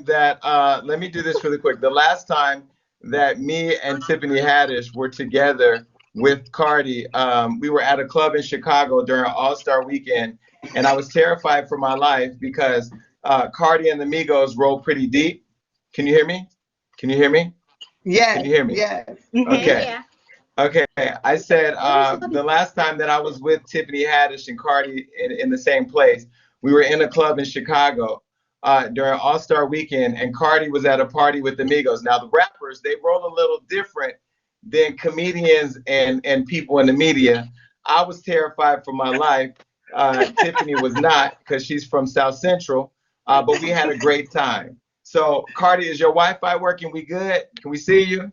that let me do this really quick. The last time that me and Tiffany Haddish were together with Cardi, we were at a club in Chicago during All-Star Weekend, and I was terrified for my life because Cardi and the Migos roll pretty deep. Can you hear me? Yes. Can you hear me? Yes. Okay. Yeah. Okay. I said the last time that I was with Tiffany Haddish and Cardi in the same place, we were in a club in Chicago during All-Star Weekend, and Cardi was at a party with the Migos. Now, the rappers, they roll a little different than comedians and people in the media. I was terrified for my life. Tiffany was not because she's from South Central, but we had a great time. So, Cardi, is your Wi-Fi working? We good? Can we see you?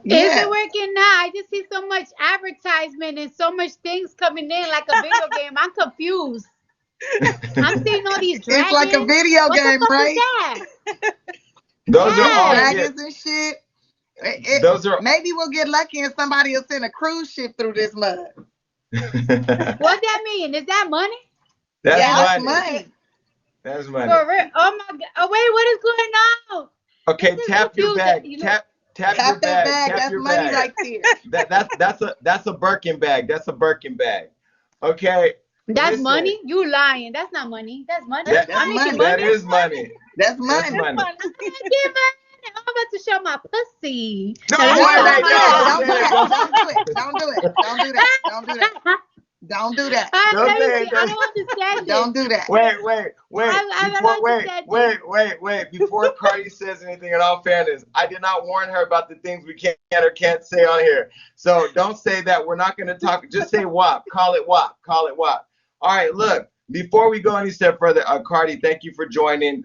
Yeah. Is it working now? I just see so much advertisement and so much things coming in like a video game. I'm confused. I'm seeing all these dragons. It's like a video game, right? Those are all dragons and shit. Maybe we'll get lucky and somebody will send a cruise ship through this mud. What's that mean? Is that money? That's money. That's money. For real? Oh my God! Oh wait, what is going on? Okay, tap your bag. Tap your bag. That's Tap your money bag. right there. That's a Birkin bag. That's a Birkin bag. Okay. That's listen. money? You lying. That's not money. That's money. That is money. That's money. I'm about to show my pussy. No, don't do it. Don't do it. Don't do that. Don't say it. I don't understand this. Don't do that. Wait. Before Cardi says anything, in all fairness, I did not warn her about the things we can or can't say on here. So don't say that. We're not going to talk. Just say WAP. Call it WAP. Call it WAP. All right, look. Before we go any step further, Cardi, thank you for joining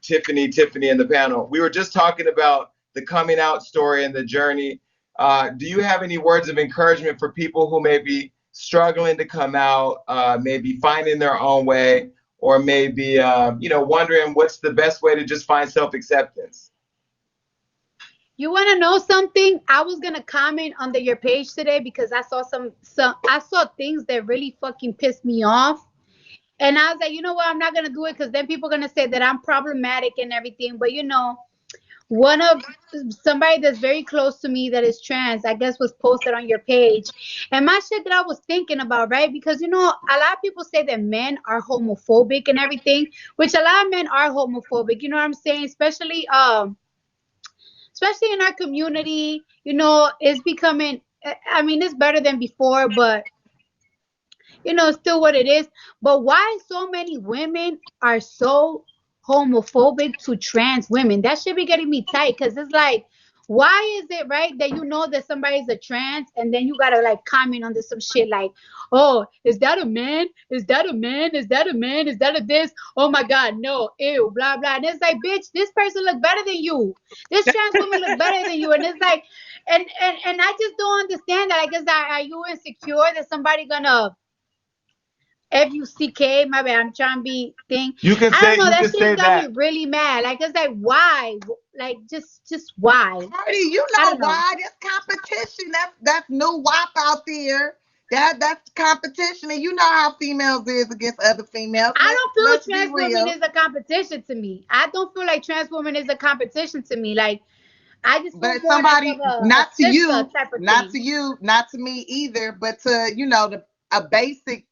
Tiffany, and the panel. We were just talking about the coming out story and the journey. Do you have any words of encouragement for people who may be struggling to come out, maybe finding their own way, or maybe wondering what's the best way to just find self-acceptance? You want to know something? I was gonna comment under your page today because I saw some I saw things that really fucking pissed me off. And I was like, you know what? I'm not going to do it because then people are going to say that I'm problematic and everything. But, one of somebody that's very close to me that is trans, I guess, was posted on your page. And my shit that I was thinking about, right? Because, a lot of people say that men are homophobic and everything, which a lot of men are homophobic. You know what I'm saying? Especially in our community, it's becoming, it's better than before, but still what it is. But why so many women are so homophobic to trans women? That should be getting me tight, because it's like, why is it right that that somebody's a trans and then you gotta like comment on some shit like, oh, is that a man? Is that a man? Is that a man? Is that a this? Oh my God, no, ew, blah blah. And it's like, bitch, this person look better than you. This trans woman look better than you. And it's like, and I just don't understand that. I guess, are you insecure that somebody gonna FUCK, my bad, I'm trying to be thing. You can I say, don't know, that shit got that. me really mad. Like, it's like, why? Like, just why? Cardi, you know why? There's competition. That's new WAP out there. That's competition, and you know how females is against other females. I don't feel trans women is a competition to me. I don't feel like trans women is a competition to me. Like, I just feel more somebody, like of not to you, not to you, not to me either, but to a basic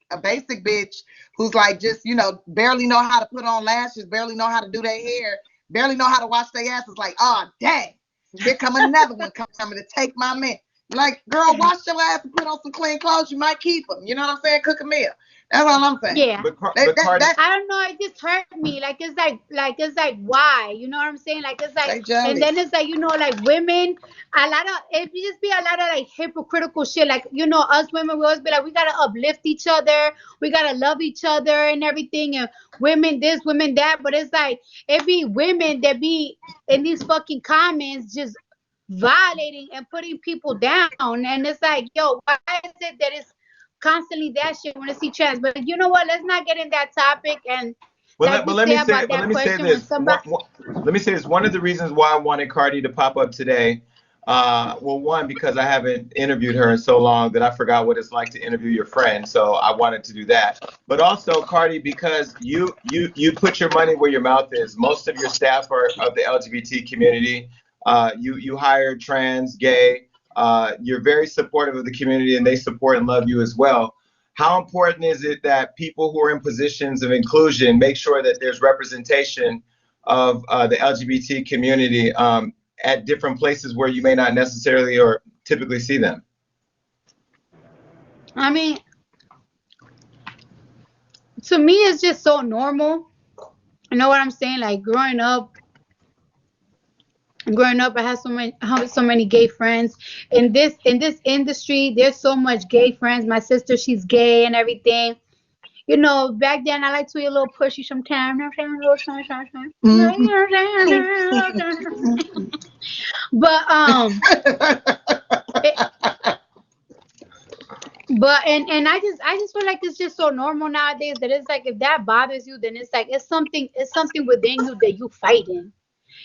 bitch who's like just barely know how to put on lashes, barely know how to do their hair, barely know how to wash their ass. It's like, oh dang, here come another one coming to take my man. Like, girl, wash your ass and put on some clean clothes. You might keep them. You know what I'm saying? Cook a meal. That's all I'm saying. Yeah. But I don't know. It just hurt me. Like, it's like why? You know what I'm saying? Like, it's like, and then it's like, like women, it just be a lot of like hypocritical shit. Like, us women, we always be like, we gotta uplift each other, we gotta love each other and everything, and women this, women that. But it's like, it be women that be in these fucking comments just violating and putting people down. And it's like, yo, why is it that it's constantly that shit when I see trans? But you know what? Let's not get in that topic. And let me say this. One of the reasons why I wanted Cardi to pop up today, one, because I haven't interviewed her in so long that I forgot what it's like to interview your friend. So I wanted to do that. But also, Cardi, because you put your money where your mouth is. Most of your staff are of the LGBT community. You hire trans, gay. You're very supportive of the community, and they support and love you as well. How important is it that people who are in positions of inclusion make sure that there's representation of the LGBT community at different places where you may not necessarily or typically see them? I mean, to me, it's just so normal. You know what I'm saying? Like, growing up, I had so many gay friends. In this industry, there's so much gay friends. My sister, she's gay and everything. Back then I like to eat a little pushy sometimes. But and I just feel like it's just so normal nowadays that it's like, if that bothers you, then it's like it's something within you that you fighting.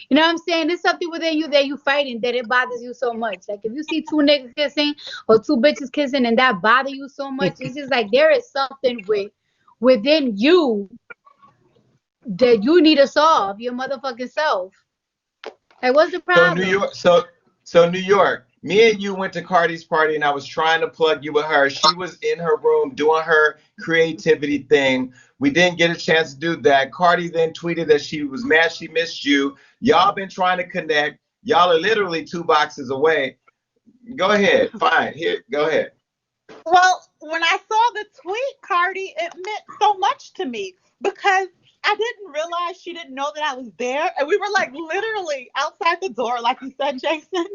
You know what I'm saying? There's something within you that you fighting that it bothers you so much. Like, if you see two niggas kissing or two bitches kissing and that bother you so much, it's just like there is something within you that you need to solve your motherfucking self. Like, what's the problem? So New York, me and you went to Cardi's party, and I was trying to plug you with her. She was in her room doing her creativity thing. We didn't get a chance to do that. Cardi then tweeted that she was mad she missed you. Y'all been trying to connect. Y'all are literally 2 boxes away. Go ahead. Fine. Here, go ahead. Well, when I saw the tweet, Cardi, it meant so much to me because I didn't realize she didn't know that I was there. And we were like literally outside the door, like you said, Jason,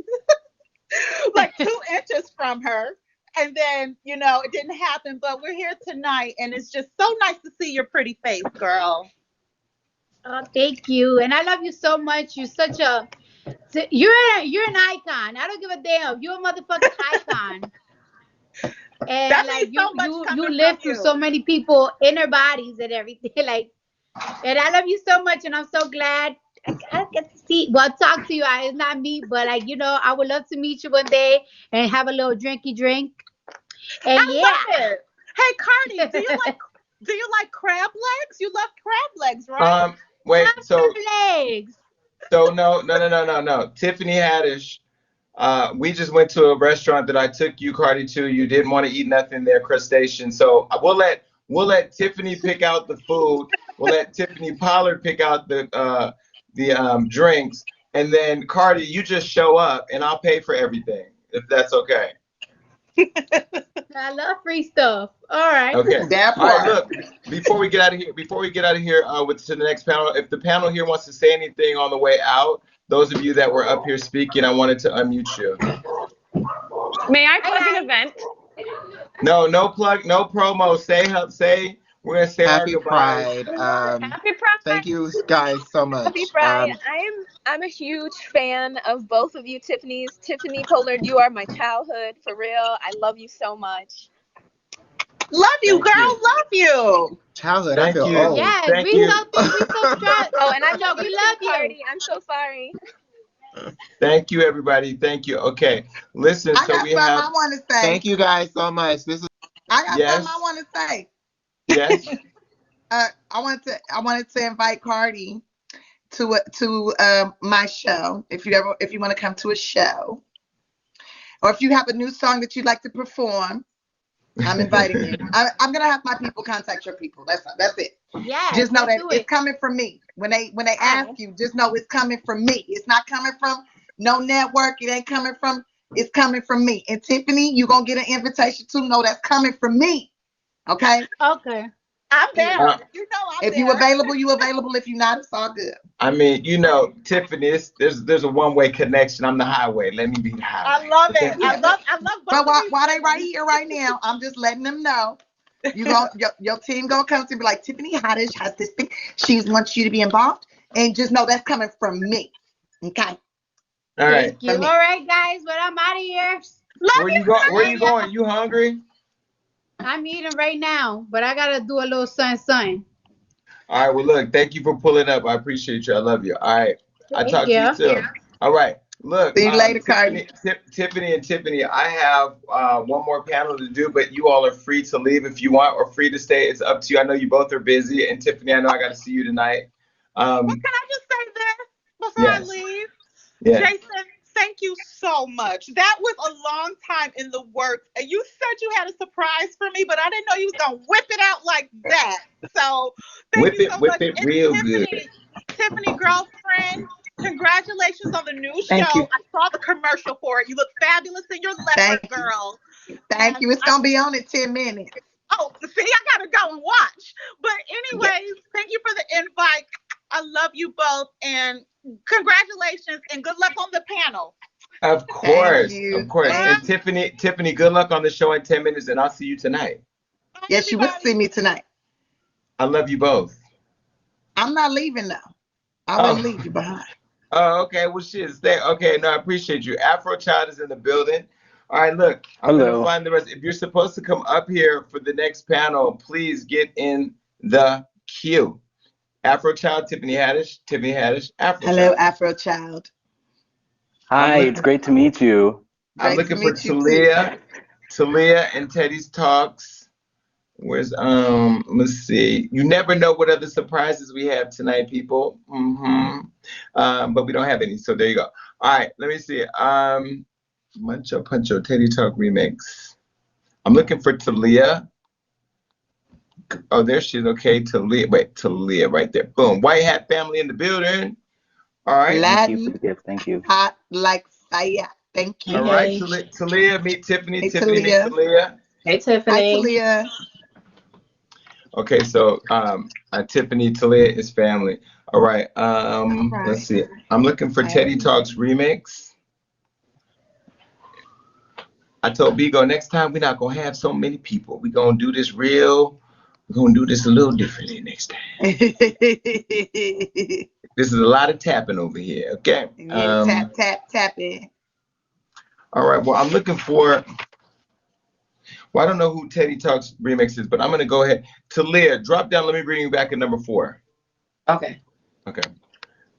like 2 inches from her. And then, it didn't happen, but we're here tonight. And it's just so nice to see your pretty face, girl. Oh, thank you, and I love you so much. You're an icon. I don't give a damn. You're a motherfucking icon. And That like means so much you coming live from through you. so many people inner bodies and everything. Like, and I love you so much, and I'm so glad I get to talk to you. It's not me, but like I would love to meet you one day and have a little drinky drink. And I love it. Hey, Cardi, do you like crab legs? You love crab legs, right? Wait, so legs. no. Tiffany Haddish. We just went to a restaurant that I took you, Cardi, to. You didn't want to eat nothing there, crustacean. So we'll let Tiffany pick out the food. We'll let Tiffany Pollard pick out the drinks, and then Cardi, you just show up, and I'll pay for everything if that's okay. I love free stuff. All right. Okay. That All right. part. Look, before we get out of here, with to the next panel, if the panel here wants to say anything on the way out, those of you that were up here speaking, I wanted to unmute you. May I plug an event? No plug, no promo. Say we're gonna say our Happy goodbyes. Pride. Happy Pride. Thank you guys so much. Happy Pride. I'm a huge fan of both of you, Tiffany's. Tiffany Pollard, you are my childhood, for real. I love you so much. Love you, Thank girl. you. Love you. Childhood, I Thank feel you. old. Yes, Thank we you. so stressed. Oh, and I love We you love too, you. Cardi. I'm so sorry. Thank you, everybody. Thank you. Okay. Listen, I so got we something have I want to say. Thank you guys so much. This is I got yes, something I want to say. yes. I wanted to invite Cardi to my show. If you want to come to a show, or if you have a new song that you'd like to perform, I'm inviting you. I'm gonna have my people contact your people. That's it. Yes, Just know let's that do it's it. coming from me. When they ask you, just know it's coming from me. It's not coming from no network. It ain't coming from. It's coming from me. And Tiffany, you gonna get an invitation to know that's coming from me. Okay. Okay. I'm there. Uh, I'm If there. you available, you available. If you not, it's all good. I mean, Tiffany, there's a one-way connection. I'm the highway. Let me be the highway. I love it. Okay? I love But both of why these they right women. here, right now? I'm just letting them know. Your team gonna come to me like Tiffany Haddish has this thing. She wants you to be involved, and just know that's coming from me. Okay. All right. Thank you. From me. All right, guys, but I'm out of here. Love Where you, you go? Where you girl. going? You hungry? I'm eating right now, but I gotta do a little something. All right. Well, look. Thank you for pulling up. I appreciate you. I love you. All right. I Thank talk to you you. soon. All right. Look, See you later, Cardi. Tiffany and Tiffany, I have one more panel to do, but you all are free to leave if you want or free to stay. It's up to you. I know you both are busy. And Tiffany, I know I got to see you tonight. Well, can I just say this before I Yes. leave? Yes. Jason, thank you so much. That was a long time in the works. And you said you had a surprise for me, but I didn't know you was going to whip it out like that. So thank you so Whip much. it And real good. Tiffany, girlfriend, congratulations on the new show. Thank you. I saw the commercial for it. You look fabulous in your leopard, Thank you. girl. Thank And you. It's gonna be on in 10 minutes. oh, see, I gotta go and watch. But anyways, thank you for the invite. I love you both, and congratulations, and good luck on the panel. Of Thank course. you. Of course. Thank And Tiffany, good luck on the show in 10 minutes, and I'll see you tonight. Bye, Yes, you will everybody. see me tonight. I love you both. I'm not leaving now. I wouldn't leave you behind. Oh, okay. Well, shit. Stay. Okay. No, I appreciate you. Afro Child is in the building. All right. Look, I'm going to find the rest. If you're supposed to come up here for the next panel, please get in the queue. Afro Child, Tiffany Haddish, Afro Hello, Child. Afro Child. Hi, it's great to meet you. I'm Great to looking for meet you too. Talia and Teddy's Talks. Where's let's see. You never know what other surprises we have tonight, people. But we don't have any, so there you go. All right, let me see. Mancho Puncho Teddy Talk remix. I'm looking for Talia. Oh, there she is. Okay, Talia. Wait, Talia right there. Boom. White Hat family in the building. All right. Thank you for the gift. Thank you. Hot like fire. Thank you. All right, Talia, meet Tiffany. Hey, Tiffany, meet Talia. Talia. Hey, Hi, Tiffany. Talia. Okay, so Tiffany, Talia is family. All right. All Let's right. see. I'm looking for Teddy Hey. Talks remix. I told Bigo next time we're not gonna have so many people. We're gonna do this a little differently next time. This is a lot of tapping over here. Okay. Yeah, tap, tap, tap it. All right. Well, I'm looking for. Well, I don't know who Teddy Talks remix is, but I'm gonna go ahead. Talia, drop down. Let me bring you back at number 4. Okay. Okay.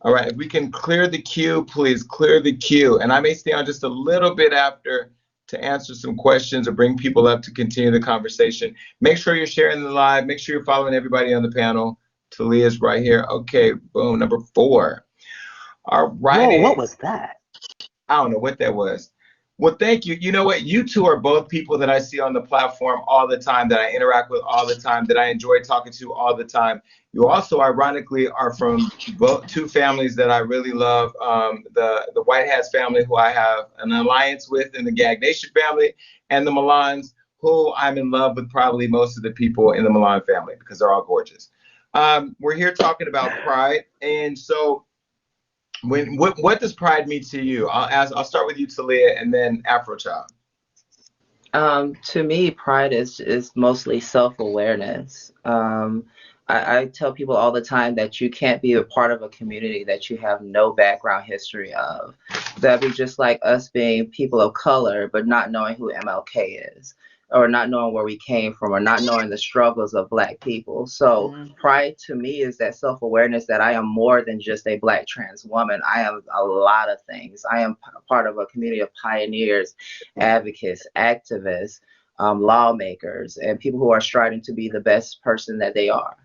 All right. If we can clear the queue, please clear the queue. And I may stay on just a little bit after to answer some questions or bring people up to continue the conversation. Make sure you're sharing the live. Make sure you're following everybody on the panel. Talia's right here. Okay. Boom. Number 4. All right. Whoa, what was that? I don't know what that was. Well, thank you. You know what? You two are both people that I see on the platform all the time, that I interact with all the time, that I enjoy talking to all the time. You also, ironically, are from both two families that I really love. The White Hats family, who I have an alliance with, and the Gag Nation family, and the Milans, who I'm in love with probably most of the people in the Milan family because they're all gorgeous. We're here talking about pride, and so what does pride mean to you? I'll start with you, Talia, and then Afrochild. To me, pride is mostly self-awareness. I tell people all the time that you can't be a part of a community that you have no background history of. That'd be just like us being people of color, but not knowing who MLK is, or not knowing where we came from, or not knowing the struggles of Black people. So pride to me is that self-awareness that I am more than just a Black trans woman. I am a lot of things. I am part of a community of pioneers, advocates, activists, lawmakers, and people who are striving to be the best person that they are.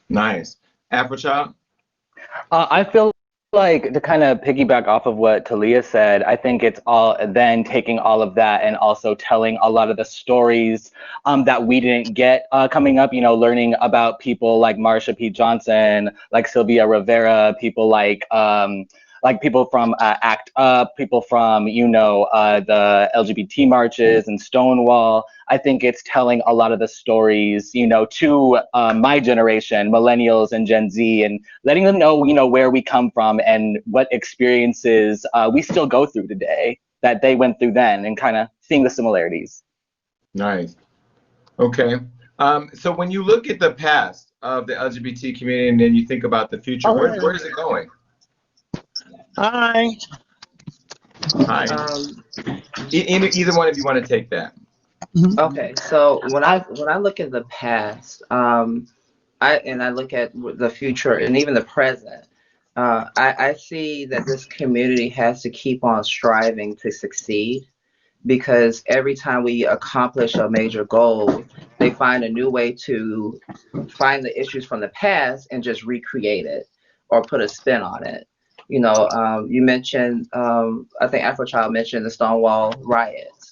Nice. Afrochild? I feel like, to kind of piggyback off of what Talia said, I think it's all then taking all of that and also telling a lot of the stories that we didn't get coming up, learning about people like Marsha P. Johnson, like Sylvia Rivera, people like people from ACT UP, people from, the LGBT marches and Stonewall. I think it's telling a lot of the stories, to my generation, millennials and Gen Z, and letting them know, where we come from and what experiences we still go through today that they went through then, and kind of seeing the similarities. Nice. Okay. So when you look at the past of the LGBT community and then you think about the future, where is it going? Hi. Hi. Either one of you want to take that? Okay, so when I look at the past, I look at the future and even the present, I see that this community has to keep on striving to succeed, because every time we accomplish a major goal, they find a new way to find the issues from the past and just recreate it or put a spin on it. You mentioned, I think Afrochild mentioned the Stonewall riots.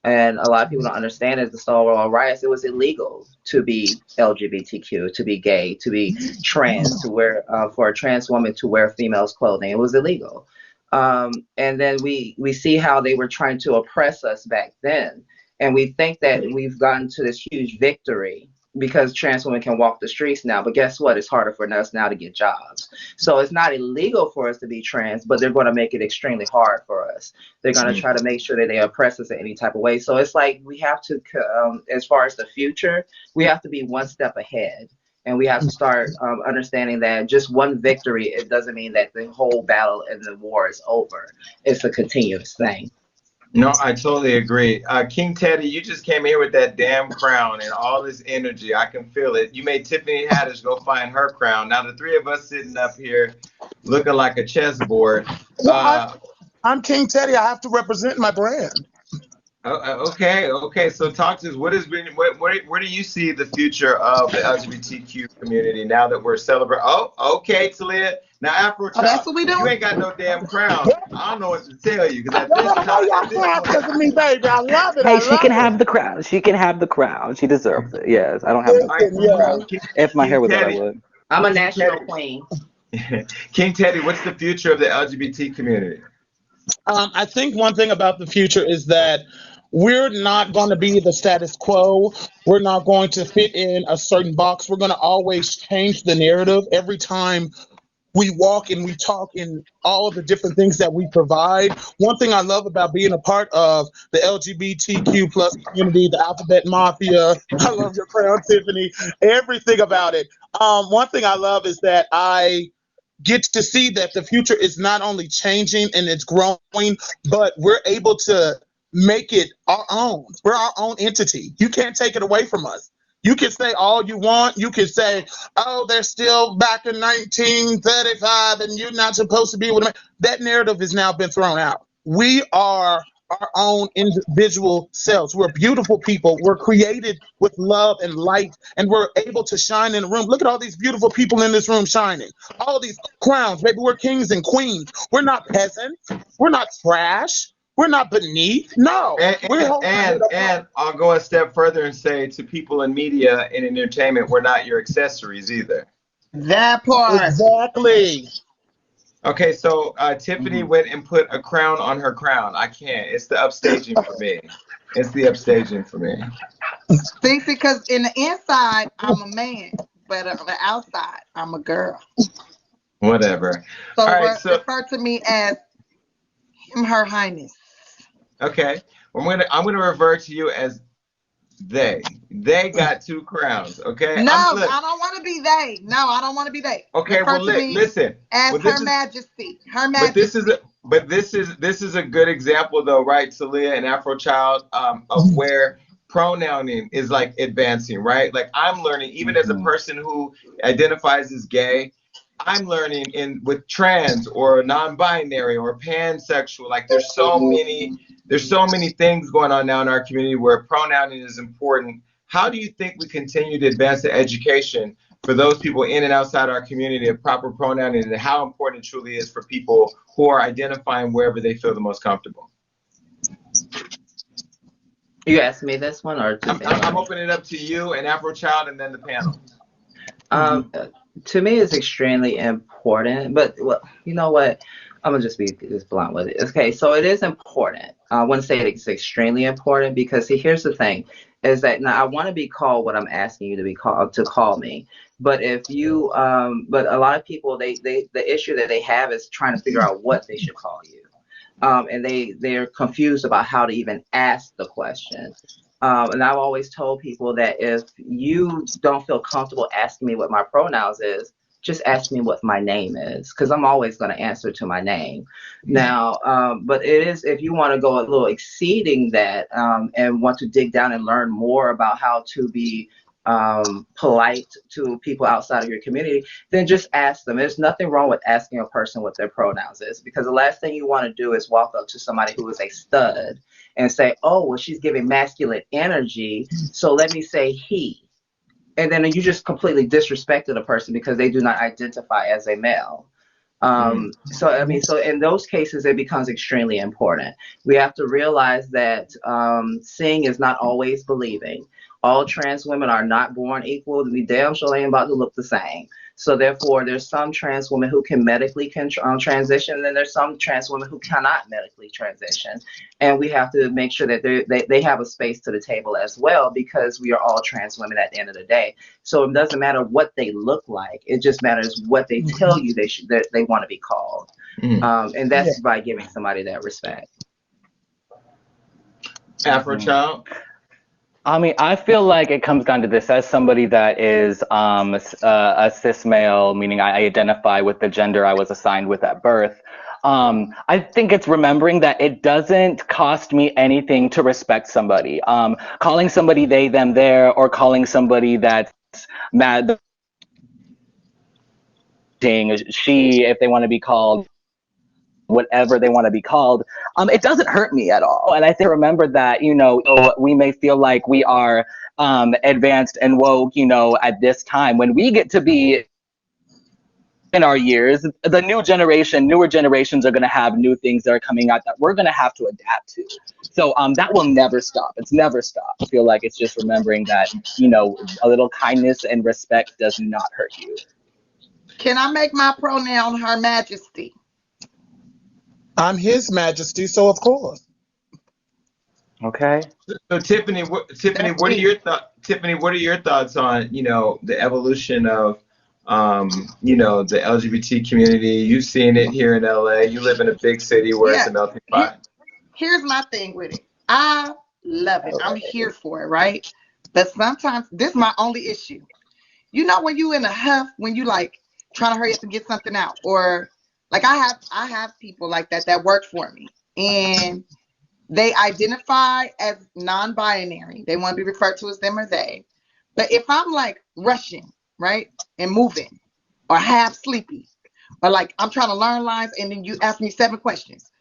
And a lot of people don't understand is the Stonewall riots, it was illegal to be LGBTQ, to be gay, to be trans, to wear, for a trans woman to wear female's clothing. It was illegal. And then we see how they were trying to oppress us back then. And we think that we've gotten to this huge victory because trans women can walk the streets now. But guess what? It's harder for us now to get jobs. So it's not illegal for us to be trans, but they're going to make it extremely hard for us. They're going to try to make sure that they oppress us in any type of way. So it's like we have to, as far as the future, we have to be one step ahead. And we have to start understanding that just one victory, it doesn't mean that the whole battle and the war is over. It's a continuous thing. No, I totally agree. King Teddy, you just came here with that damn crown and all this energy. I can feel it. You made Tiffany Haddish go find her crown. Now the three of us sitting up here looking like a chessboard. I'm King Teddy. I have to represent my brand. Okay. So talk to us. Where do you see the future of the LGBTQ community now that we're celebrating? Oh, okay, Talia. Now, Afrochild, that's what we doing? You ain't got no damn crown. I don't know what to tell you. Y'all because of me, baby. I love it. Hey, she can have the crown. She can have the crown. She deserves it. Yes, I don't have no crown. If my hair was out, I would. I'm a national queen. King Teddy, what's the future of the LGBT community? I think one thing about the future is that We're not going to be the status quo. We're not going to fit in a certain box. We're going to always change the narrative every time we walk and we talk in all of the different things that we provide. One thing I love about being a part of the LGBTQ plus community, the Alphabet Mafia, I love your crown, Tiffany, everything about it. One thing I love is that I get to see that the future is not only changing and it's growing, but we're able to make it our own. We're our own entity. You can't take it away from us. You can say all you want. You can say, oh, they're still back in 1935 and you're not supposed to be with them. That narrative has now been thrown out. We are our own individual selves. We're beautiful people. We're created with love and light, and we're able to shine in the room. Look at all these beautiful people in this room shining. All these crowns. Maybe we're kings and queens. We're not peasants. We're not trash. We're not beneath. No. We're holding our head up high. And I'll go a step further and say to people in media and entertainment, we're not your accessories either. That part. Exactly. Okay, so Tiffany went and put a crown on her crown. I can't. It's the upstaging for me. It's the upstaging for me. See, because in the inside, I'm a man, but on the outside, I'm a girl. Whatever. So, All right, so refer to me as him, her highness. okay, I'm gonna revert to you as they. They got two crowns. Okay. No, I don't want to be they. No, I don't want to be they. Okay. Refer Well, to me listen. as Well, Her Majesty. Her Majesty. This is a good example though, right, Talia and Afrochild, of where pronouncing is like advancing, right? Like I'm learning, even as a person who identifies as gay, I'm learning with trans or non-binary or pansexual. Like there's so many things going on now in our community where pronouncing is important. How do you think we continue to advance the education for those people in and outside our community of proper pronouncing, and how important it truly is for people who are identifying wherever they feel the most comfortable? You asked me this one, or I'm opening it up to you and Afrochild, and then the panel. To me, it's extremely important. But well, you know what? I'm gonna just be blunt with it. Okay, so it is important. I want to say it's extremely important because see, here's the thing: is that now I want to be called what I'm asking you to be called to call me. But if you, but a lot of people, the issue that they have is trying to figure out what they should call you. And they're confused about how to even ask the question. And I've always told people that if you don't feel comfortable asking me what my pronouns is, just ask me what my name is, because I'm always going to answer to my name. Now, but it is, if you want to go a little exceeding that and want to dig down and learn more about how to be polite to people outside of your community, then just ask them. There's nothing wrong with asking a person what their pronouns is, because the last thing you want to do is walk up to somebody who is a stud and say, oh, well, she's giving masculine energy, so let me say he. And then you just completely disrespected a person because they do not identify as a male. So, I mean, so in those cases, it becomes extremely important. We have to realize that seeing is not always believing. All trans women are not born equal. We damn sure ain't about to look the same. So therefore, there's some trans women who can medically transition, and then there's some trans women who cannot medically transition. And we have to make sure that they have a space to the table as well, because we are all trans women at the end of the day. So it doesn't matter what they look like. It just matters what they tell you that they want to be called. And that's by giving somebody that respect. Afrochild? I mean, I feel like it comes down to this. As somebody that is a cis male, meaning I identify with the gender I was assigned with at birth, I think it's remembering that it doesn't cost me anything to respect somebody. Calling somebody they, them, their, or calling somebody that's mad, she, if they want to be called whatever they want to be called, it doesn't hurt me at all. And I think remember that, you know, we may feel like we are advanced and woke, you know, at this time. When we get to be in our years, the newer generations are going to have new things that are coming out that we're going to have to adapt to. So that will never stop. It's never stopped. I feel like it's just remembering that, you know, a little kindness and respect does not hurt you. Can I make my pronoun Her Majesty? I'm His Majesty, so of course. Okay. So Tiffany, Tiffany, That's what are me. your thoughts? Tiffany, what are your thoughts on the evolution of the LGBT community? You've seen it here in LA. You live in a big city where it's Yeah. a melting Here, pot. here's my thing with it. I love it. I'm here for it, right? But sometimes this is my only issue. You know when you in a huff, when you like trying to hurry up and get something out, or like I have people like that work for me, and they identify as non-binary. They want to be referred to as them or they. But if I'm like rushing, right, and moving, or half sleepy, or like I'm trying to learn lines, and then you ask me 7 questions,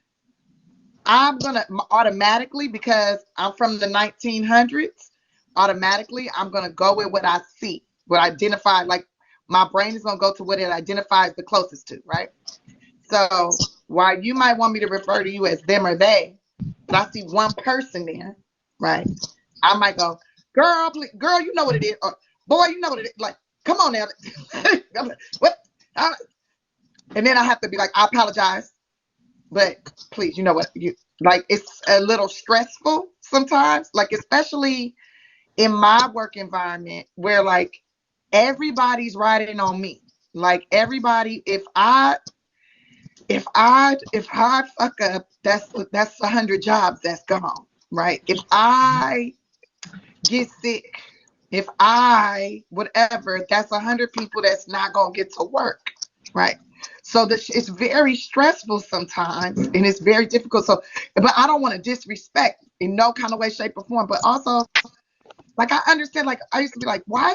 I'm gonna automatically, because I'm from the 1900s, automatically I'm gonna go with what I see, what I identify. Like my brain is gonna go to what it identifies the closest to, right? So while you might want me to refer to you as them or they, but I see one person there, right? I might go, girl, please, girl, you know what it is, or boy, you know what it is. Like, come on now. I'm like, what? And then I have to be like, I apologize, but please, you know what? You like, it's a little stressful sometimes, like especially in my work environment where like everybody's riding on me. Like everybody, if I fuck up, that's 100 jobs that's gone, right? If I get sick, if I whatever, that's 100 people that's not gonna get to work, right? So it's very stressful sometimes, and it's very difficult. So, but I don't want to disrespect in no kind of way, shape, or form. But also, like I understand, like I used to be like, why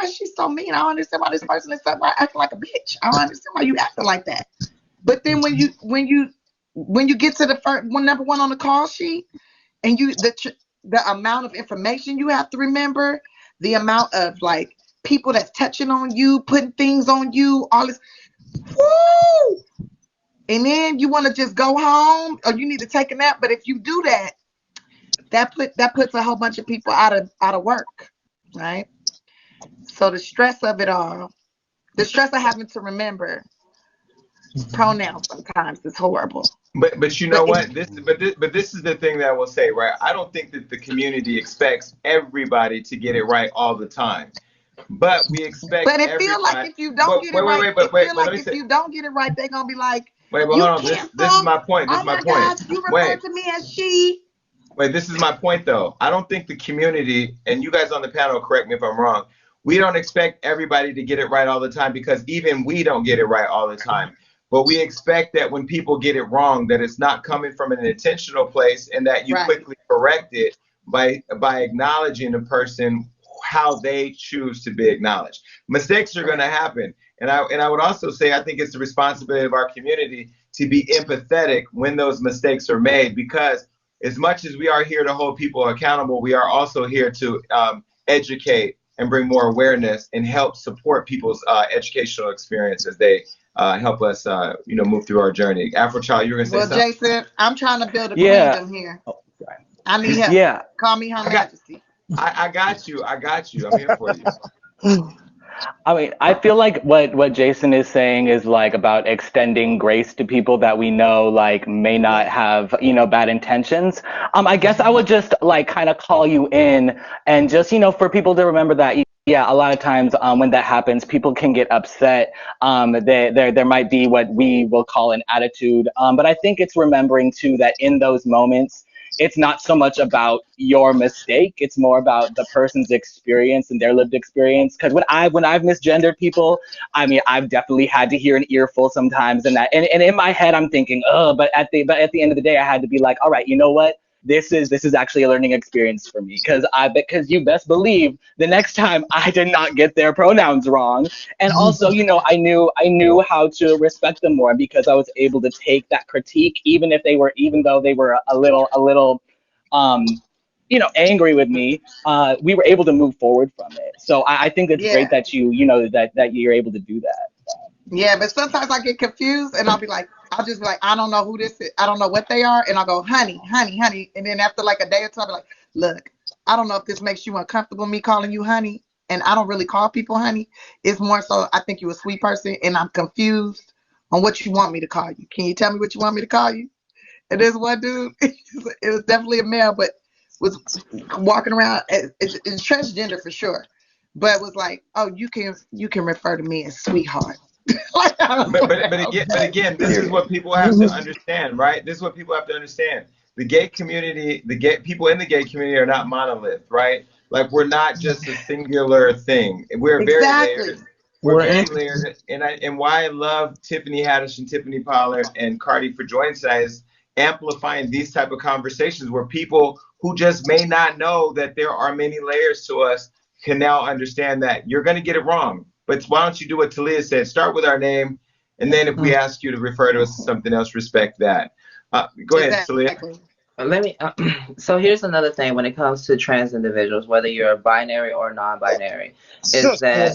is she so mean? I don't understand why this person is so why acting like a bitch. I don't understand why you acting like that. But then when you get to the first one, number one on the call sheet, and the amount of information you have to remember, the amount of like people that's touching on you, putting things on you, all this, woo! And then you want to just go home, or you need to take a nap. But if you do that, that puts a whole bunch of people out of work, right? So the stress of it all, the stress of having to remember pronouns sometimes is horrible. But you But know what? This is the thing that I will say, right? I don't think that the community expects everybody to get it right all the time. But we expect But it feel like everybody. if you don't get it right, But let me say, if you don't get it right, they're gonna be like, but you hold on. This is cancel. my point. This is Oh my my point. gosh, you refer Wait, to me as she. wait. This is my point, though. I don't think the community, and you guys on the panel, correct me if I'm wrong. We don't expect everybody to get it right all the time, because even we don't get it right all the time. But we expect that when people get it wrong, that it's not coming from an intentional place, and that you Right. quickly correct it by acknowledging the person how they choose to be acknowledged. Mistakes are going to happen, and I would also say I think it's the responsibility of our community to be empathetic when those mistakes are made, because as much as we are here to hold people accountable, we are also here to educate and bring more awareness and help support people's educational experience as they help us, move through our journey. Afrochild, you were gonna say Well, something? Jason, I'm trying to build a Yeah. queendom here. Oh, sorry. I need help. Yeah. Call me Her I got, Majesty. I got you. I got you. I'm here for you. I mean, I feel like what Jason is saying is like about extending grace to people that we know like may not Yeah. have, bad intentions. I guess I would just like kind of call you in and just, for people to remember that yeah, a lot of times when that happens, people can get upset. There might be what we will call an attitude. But I think it's remembering too that in those moments, it's not so much about your mistake. It's more about the person's experience and their lived experience. Because when I've misgendered people, I mean, I've definitely had to hear an earful sometimes, and in my head, I'm thinking, oh, but at the end of the day, I had to be like, all right, you know what? This is actually a learning experience for me, because you best believe the next time I did not get their pronouns wrong, and also I knew how to respect them more because I was able to take that critique, even though they were a little um angry with me. We were able to move forward from it. So I think it's great Yeah. that that you're able to do that. Yeah, but sometimes I get confused, and I'll just be like, I don't know who this is. I don't know what they are. And I'll go, honey, honey, honey. And then after like a day or two, I'll be like, look, I don't know if this makes you uncomfortable, me calling you honey. And I don't really call people honey. It's more so I think you're a sweet person, and I'm confused on what you want me to call you. Can you tell me what you want me to call you? And there's one dude, it was definitely a male, but was walking around as transgender for sure, but was like, oh, you can refer to me as sweetheart. Like, but again, this is what people have to understand, right? This is what people have to understand. The gay community, the gay people in the gay community are not monolith, right? Like, we're not just a singular thing. We're very layered. We're very layered, and why I love Tiffany Haddish and Tiffany Pollard and Cardi for joining today is amplifying these type of conversations where people who just may not know that there are many layers to us can now understand that you're going to get it wrong. But why don't you do what Talia said? Start with our name, and then if we ask you to refer to us as something else, respect that. Go ahead, Talia. Let me. So here's another thing when it comes to trans individuals, whether you're binary or non-binary, is that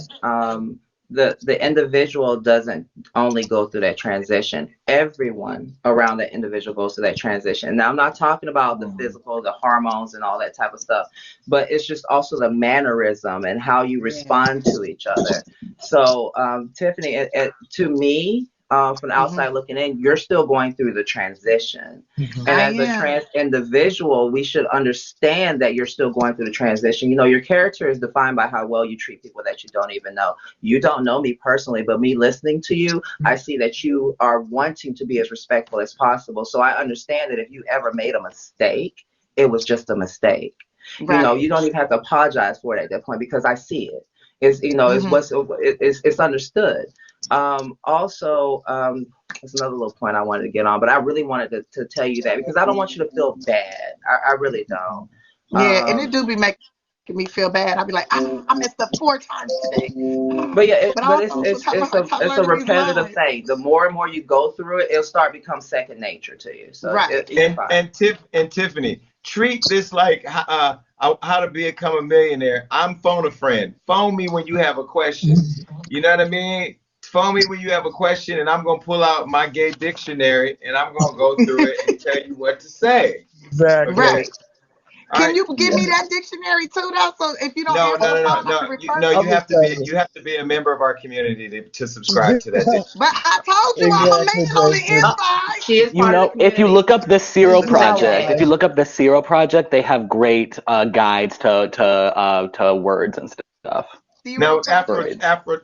the individual doesn't only go through that transition. Everyone around that individual goes through that transition. Now, I'm not talking about the physical, the hormones, and all that type of stuff, but it's just also the mannerism and how you respond to each other. So, Tiffany, to me, from the outside looking in, you're still going through the transition. And as a trans individual, we should understand that you're still going through the transition. You know, your character is defined by how well you treat people that you don't even know. You don't know me personally, but me listening to you, I see that you are wanting to be as respectful as possible. So I understand that if you ever made a mistake, it was just a mistake. Right. You know, you don't even have to apologize for it at that point because I see it. It's, you know, it's understood. Also, there's another little point I wanted to get on, but I really wanted to tell you that because I don't want you to feel bad. I really don't. Yeah, and it do be making me feel bad. I'll be like, I messed up 4 times today. But yeah, it's a repetitive thing. The more and more you go through it, it'll start to become second nature to you. So right. And Tiffany, treat this like how to become a millionaire. I'm phone a friend. Phone me when you have a question. You know what I mean? Phone me when you have a question, and I'm gonna pull out my gay dictionary and I'm gonna go through it and tell you what to say. Exactly. Okay? Right. Can Right. you give me that dictionary too, though? So if you don't answer the phone, I can refer to you have to be a member of our community to subscribe to that dictionary. But I told you I'm a man on the inside. She is You part know, of the community. if you look up the Zero Project, way. if you look up the Zero Project, they have great guides to words and stuff. Now,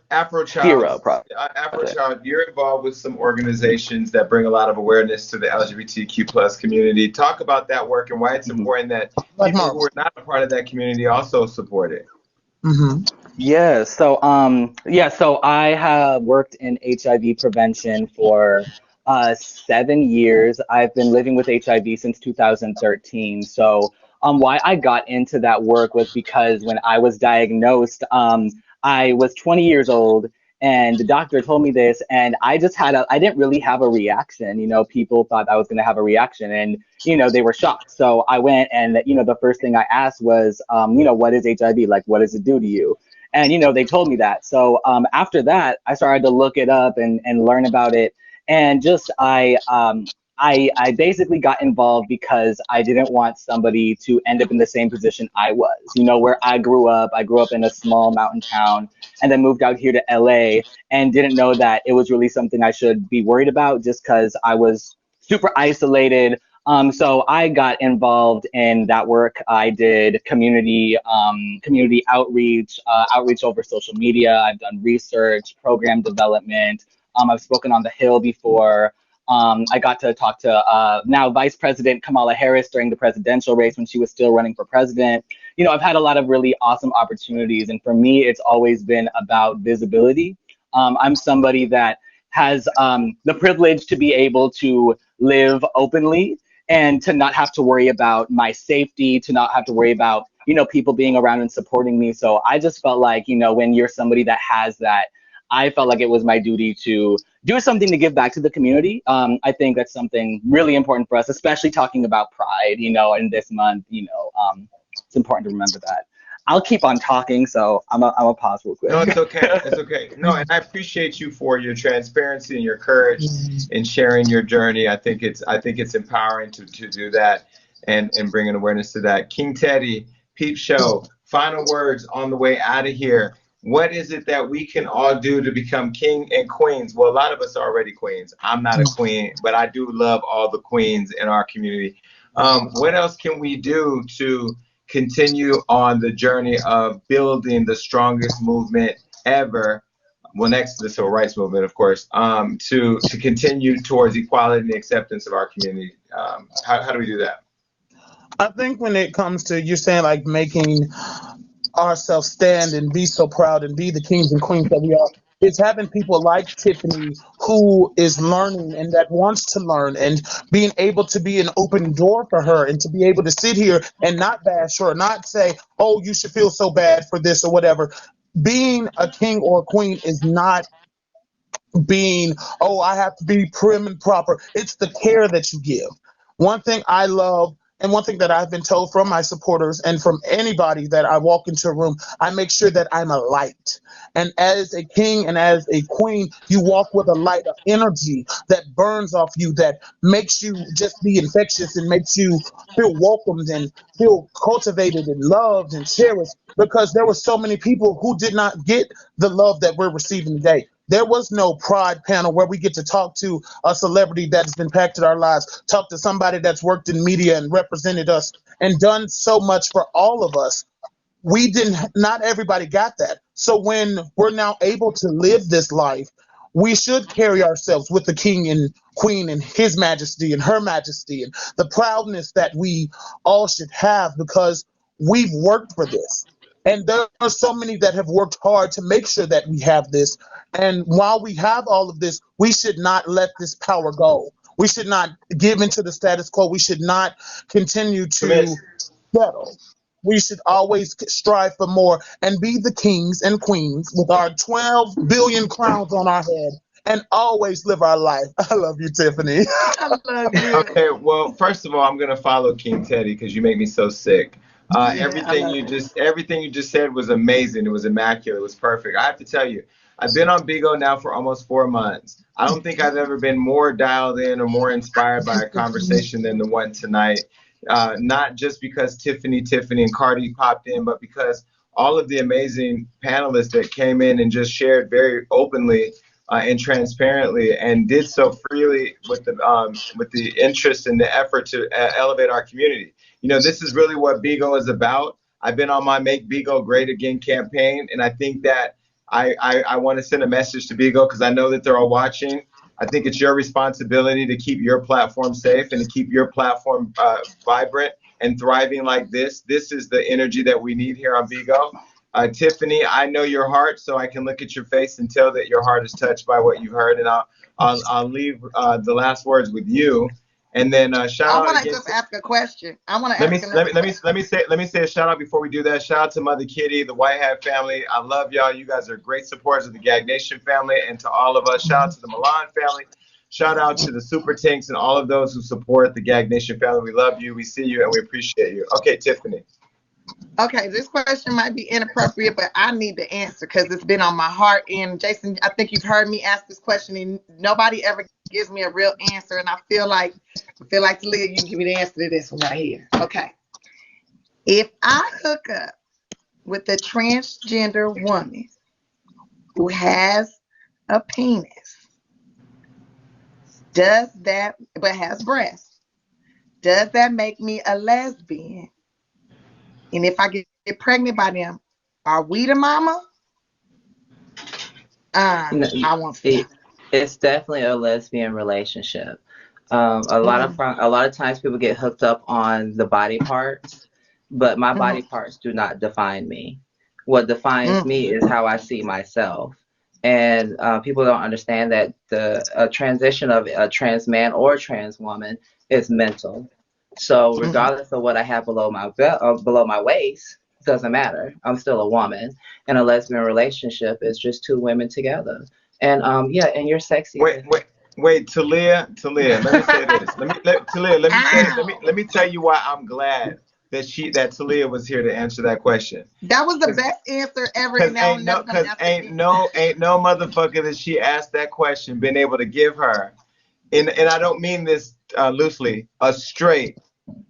Afro Child, you're involved with some organizations that bring a lot of awareness to the LGBTQ plus community. Talk about that work and why it's important that people who are not a part of that community also support it. Yeah, so so I have worked in HIV prevention for 7 years. I've been living with HIV since 2013. So why I got into that work was because when I was diagnosed, I was 20 years old and the doctor told me this and I didn't really have a reaction. You know, people thought I was going to have a reaction and, you know, they were shocked. So I went and, you know, the first thing I asked was, you know, what is HIV? Like, what does it do to you? And, you know, they told me that. So after that, I started to look it up and learn about it. And just I basically got involved because I didn't want somebody to end up in the same position I was. You know, where I grew up in a small mountain town and then moved out here to LA and didn't know that it was really something I should be worried about just because I was super isolated. So I got involved in that work. I did community outreach, outreach over social media. I've done research, program development. I've spoken on the Hill before. I got to talk to now Vice President Kamala Harris during the presidential race when she was still running for president. You know, I've had a lot of really awesome opportunities. And for me, it's always been about visibility. I'm somebody that has the privilege to be able to live openly and to not have to worry about my safety, to not have to worry about, you know, people being around and supporting me. So I just felt like, you know, when you're somebody that has that, I felt like it was my duty to do something to give back to the community. I think that's something really important for us, especially talking about Pride, you know, in this month, you know, it's important to remember that. I'll keep on talking, so I'm a pause real quick. No, it's okay. It's okay. No, and I appreciate you for your transparency and your courage in sharing your journey. I think it's empowering to do that and bringing awareness to that. King Teddy, Peep Show, final words on the way out of here. What is it that we can all do to become king and queens? Well, a lot of us are already queens. I'm not a queen, but I do love all the queens in our community. What else can we do to continue on the journey of building the strongest movement ever? Well, next to the civil rights movement, of course, to continue towards equality and acceptance of our community. How do we do that? I think when it comes to you're saying like making ourselves stand and be so proud and be the kings and queens that we are, it's having people like Tiffany who is learning and that wants to learn and being able to be an open door for her and to be able to sit here and not bash her, not say, oh, you should feel so bad for this or whatever. Being a king or a queen is not being, oh, I have to be prim and proper. It's the care that you give. One thing I love, and one thing that I've been told from my supporters and from anybody that I walk into a room, I make sure that I'm a light. And as a king and as a queen, you walk with a light of energy that burns off you, that makes you just be infectious and makes you feel welcomed and feel cultivated and loved and cherished. Because there were so many people who did not get the love that we're receiving today. There was no pride panel where we get to talk to a celebrity that's impacted our lives, talk to somebody that's worked in media and represented us and done so much for all of us. We didn't, not everybody got that. So when we're now able to live this life, we should carry ourselves with the king and queen and his majesty and her majesty and the proudness that we all should have because we've worked for this. And there are so many that have worked hard to make sure that we have this. And while we have all of this, we should not let this power go. We should not give into the status quo. We should not continue to settle. We should always strive for more and be the kings and queens with our 12 billion crowns on our head and always live our life. I love you, Tiffany. I love you. Okay, well, first of all, I'm gonna follow King Teddy because you make me so sick. Yeah, Everything you just said was amazing. It was immaculate. It was perfect. I have to tell you, I've been on Bigo now for almost 4 months. I don't think I've ever been more dialed in or more inspired by a conversation than the one tonight. Not just because Tiffany, and Cardi popped in, but because all of the amazing panelists that came in and just shared very openly and transparently, and did so freely with the interest and the effort to elevate our community. You know, this is really what Bigo is about. I've been on my Make Bigo Great Again campaign, and I think that I want to send a message to Bigo because I know that they're all watching. I think it's your responsibility to keep your platform safe and to keep your platform vibrant and thriving like this. This is the energy that we need here on Bigo. Tiffany, I know your heart, so I can look at your face and tell that your heart is touched by what you heard. And I'll leave the last words with you. And then shout out. I want to just ask a question. I want to let me say a shout out before we do that. Shout out to Mother Kitty, the White Hat family. I love y'all. You guys are great supporters of the Gag Nation family, and to all of us. Shout out to the Milan family. Shout out to the Super Tanks and all of those who support the Gag Nation family. We love you, we see you, and we appreciate you. Okay, Tiffany. Okay, this question might be inappropriate, but I need the answer because it's been on my heart. And Jason, I think you've heard me ask this question, and nobody ever gives me a real answer. And I feel like Talia, you can give me the answer to this one right here. Okay, if I hook up with a transgender woman who has a penis, but has breasts, does that make me a lesbian? And if I get pregnant by them, are we the mama? I want to. It's definitely a lesbian relationship. A lot of times people get hooked up on the body parts, but my body parts do not define me. What defines me is how I see myself. And people don't understand that the transition of a trans man or a trans woman is mental. So regardless of what I have below my waist, doesn't matter. I'm still a woman, and a lesbian relationship is just two women together. And and you're sexy. Wait, Talia. Let me say this. Let me tell you why I'm glad that Talia was here to answer that question. That was the best answer ever. Because ain't no motherfucker that she asked that question been able to give her, and I don't mean this loosely, a straight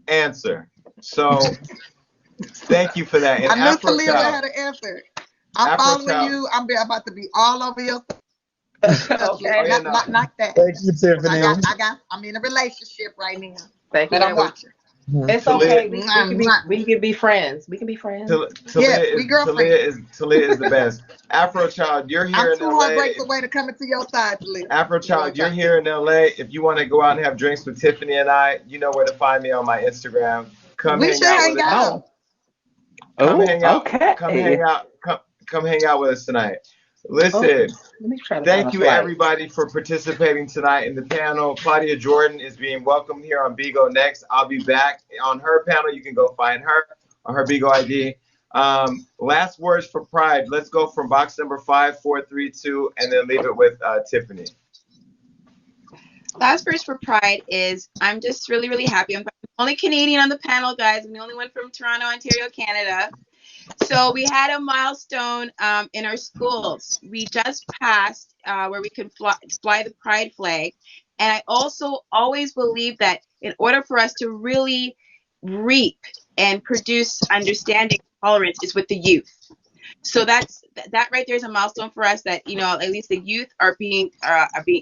answer. So thank you for that. And I knew Talia had an answer. I'm following you. I'm about to be all over your. Okay. Not that. Thank you, Tiffany. I'm in a relationship right now. Thank you. But I'm watching. Mhm. It's okay. We can be friends. We can be friends. Yes, we girlfriends. Talia is the best. Afro Child, you're I'm here in 2 LA. heartbreaks away to coming to your side, Talia. Afro You know what I'm Child, you're trying to here in LA. If you want to go out and have drinks with Tiffany and I, you know where to find me on my Instagram. Come We hang should out hang with us. out. Come Oh, hang out. Come hang okay. out. Come hang out with us tonight. Okay. Listen, Let me try to find a thank you flight. everybody for participating tonight in the panel. Claudia Jordan is being welcomed here on Bigo Next. I'll be back on her panel. You can go find her on her Bigo ID. Last words for Pride. Let's go from box number 5, 4, 3, 2, and then leave it with Tiffany. Last verse for Pride is I'm just really, really happy. I'm the only Canadian on the panel, guys. I'm the only one from Toronto, Ontario, Canada. So we had a milestone in our schools. We just passed where we can fly the Pride flag. And I also always believe that in order for us to really reap and produce understanding and tolerance is with the youth. So that right there is a milestone for us that at least the youth are being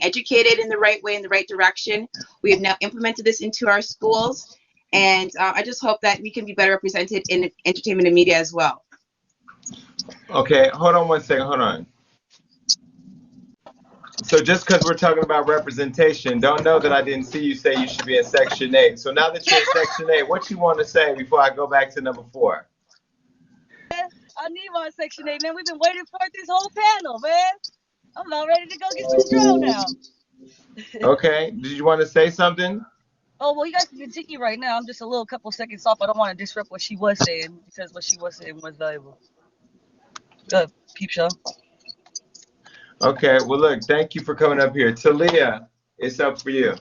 educated in the right way, in the right direction. We have now implemented this into our schools, and I just hope that we can be better represented in entertainment and media as well. Okay, hold on one second. Hold on. So just because we're talking about representation, don't know that I didn't see you say you should be in Section 8. So now that you're in Section 8, what you want to say before I go back to number 4? I need my Section 8, man. We've been waiting for it this whole panel, man. I'm about ready to go get some drill now. Okay, did you want to say something? Oh, well, you guys can continue right now. I'm just a couple seconds off. I don't want to disrupt what she was saying because what she was saying was valuable. Peep show. Okay, well, look, thank you for coming up here. Talia, it's up for you.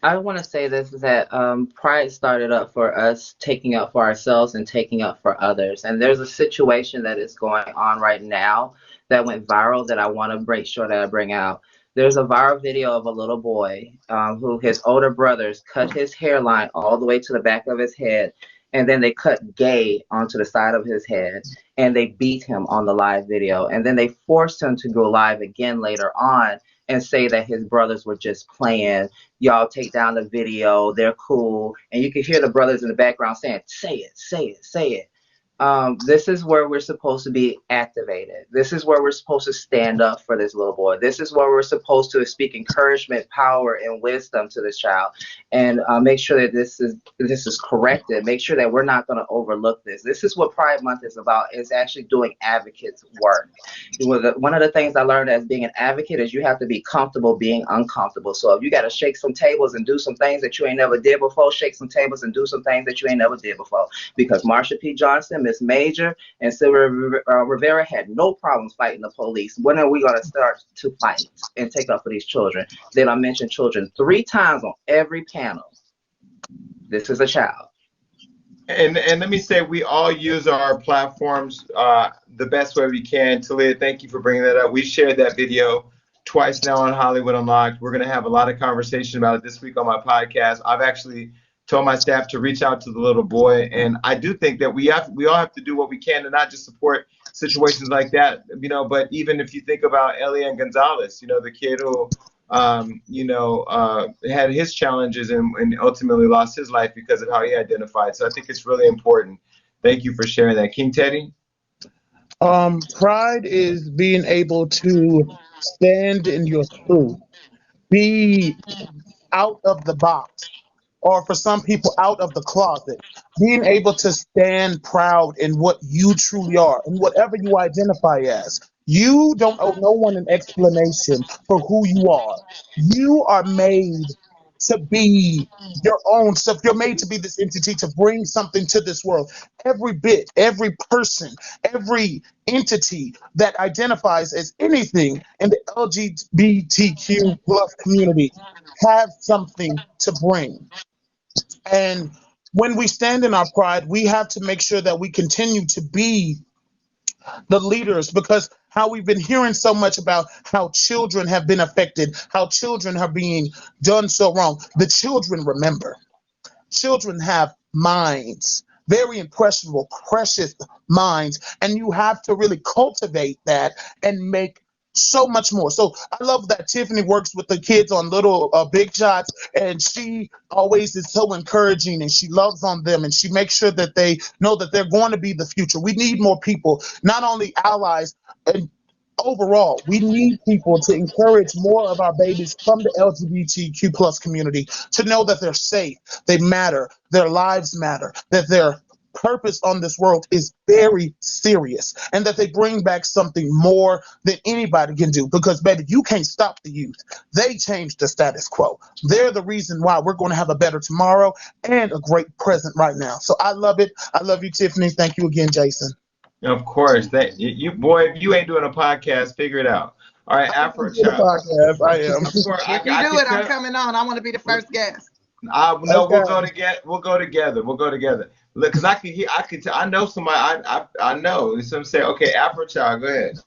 I want to say this is that Pride started up for us taking up for ourselves and taking up for others. And there's a situation that is going on right now that went viral that I want to make sure that I bring out. There's a viral video of a little boy who his older brothers cut his hairline all the way to the back of his head, and then they cut gay onto the side of his head, and they beat him on the live video. And then they forced him to go live again later on and say that his brothers were just playing. Y'all take down the video. They're cool. And you could hear the brothers in the background saying, say it, say it, say it. This is where we're supposed to be activated. This is where we're supposed to stand up for this little boy. This is where we're supposed to speak encouragement, power, and wisdom to this child, and make sure that this is corrected. Make sure that we're not going to overlook this. This is what Pride Month is about. Is actually doing advocates work. One of the things I learned as being an advocate is you have to be comfortable being uncomfortable. So if you got to shake some tables and do some things that you ain't never did before, shake some tables and do some things that you ain't never did before. Because Marsha P. Johnson, Miss Major, and Sylvia Rivera had no problems fighting the police. When are we going to start to fight and take up for these children? Then I mentioned children 3 times on every panel. This is a child. And let me say, we all use our platforms the best way we can. Talia, thank you for bringing that up. We shared that video twice now on Hollywood Unlocked. We're going to have a lot of conversation about it this week on my podcast. I've actually told my staff to reach out to the little boy, and I do think that we all have to do what we can to not just support situations like that, but even if you think about Elian Gonzalez, the kid who had his challenges and ultimately lost his life because of how he identified. So I think it's really important. Thank you for sharing that. King Teddy? Pride is being able to stand in your truth, be out of the box, or for some people, out of the closet. Being able to stand proud in what you truly are and whatever you identify as. You don't owe no one an explanation for who you are. You are made to be your own stuff. You're made to be this entity, to bring something to this world. Every bit, every person, every entity that identifies as anything in the LGBTQ plus community have something to bring. And when we stand in our pride, we have to make sure that we continue to be the leaders, because how we've been hearing so much about how children have been affected, how children are being done so wrong. The children remember. Children have minds, very impressionable, precious minds, and you have to really cultivate that and make so much more. So I love that Tiffany works with the kids on little big shots, and she always is so encouraging, and she loves on them, and she makes sure that they know that they're going to be the future. We need more people, not only allies, and overall, we need people to encourage more of our babies from the LGBTQ plus community to know that they're safe, they matter, their lives matter, that their purpose on this world is very serious, and that they bring back something more than anybody can do. Because, baby, you can't stop the youth. They changed the status quo. They're the reason why we're going to have a better tomorrow and a great present right now. So I love it. I love you, Tiffany. Thank you again, Jason. Of course, that you boy, if you ain't doing a podcast, figure it out. All right, Afro Child. Podcast, I am. Of course, If you do it, I'm coming on. I want to be the first guest. No, we'll go together. We'll go together. Look, because I can hear, I know somebody. I know. Some say, okay, Afro Child, go ahead.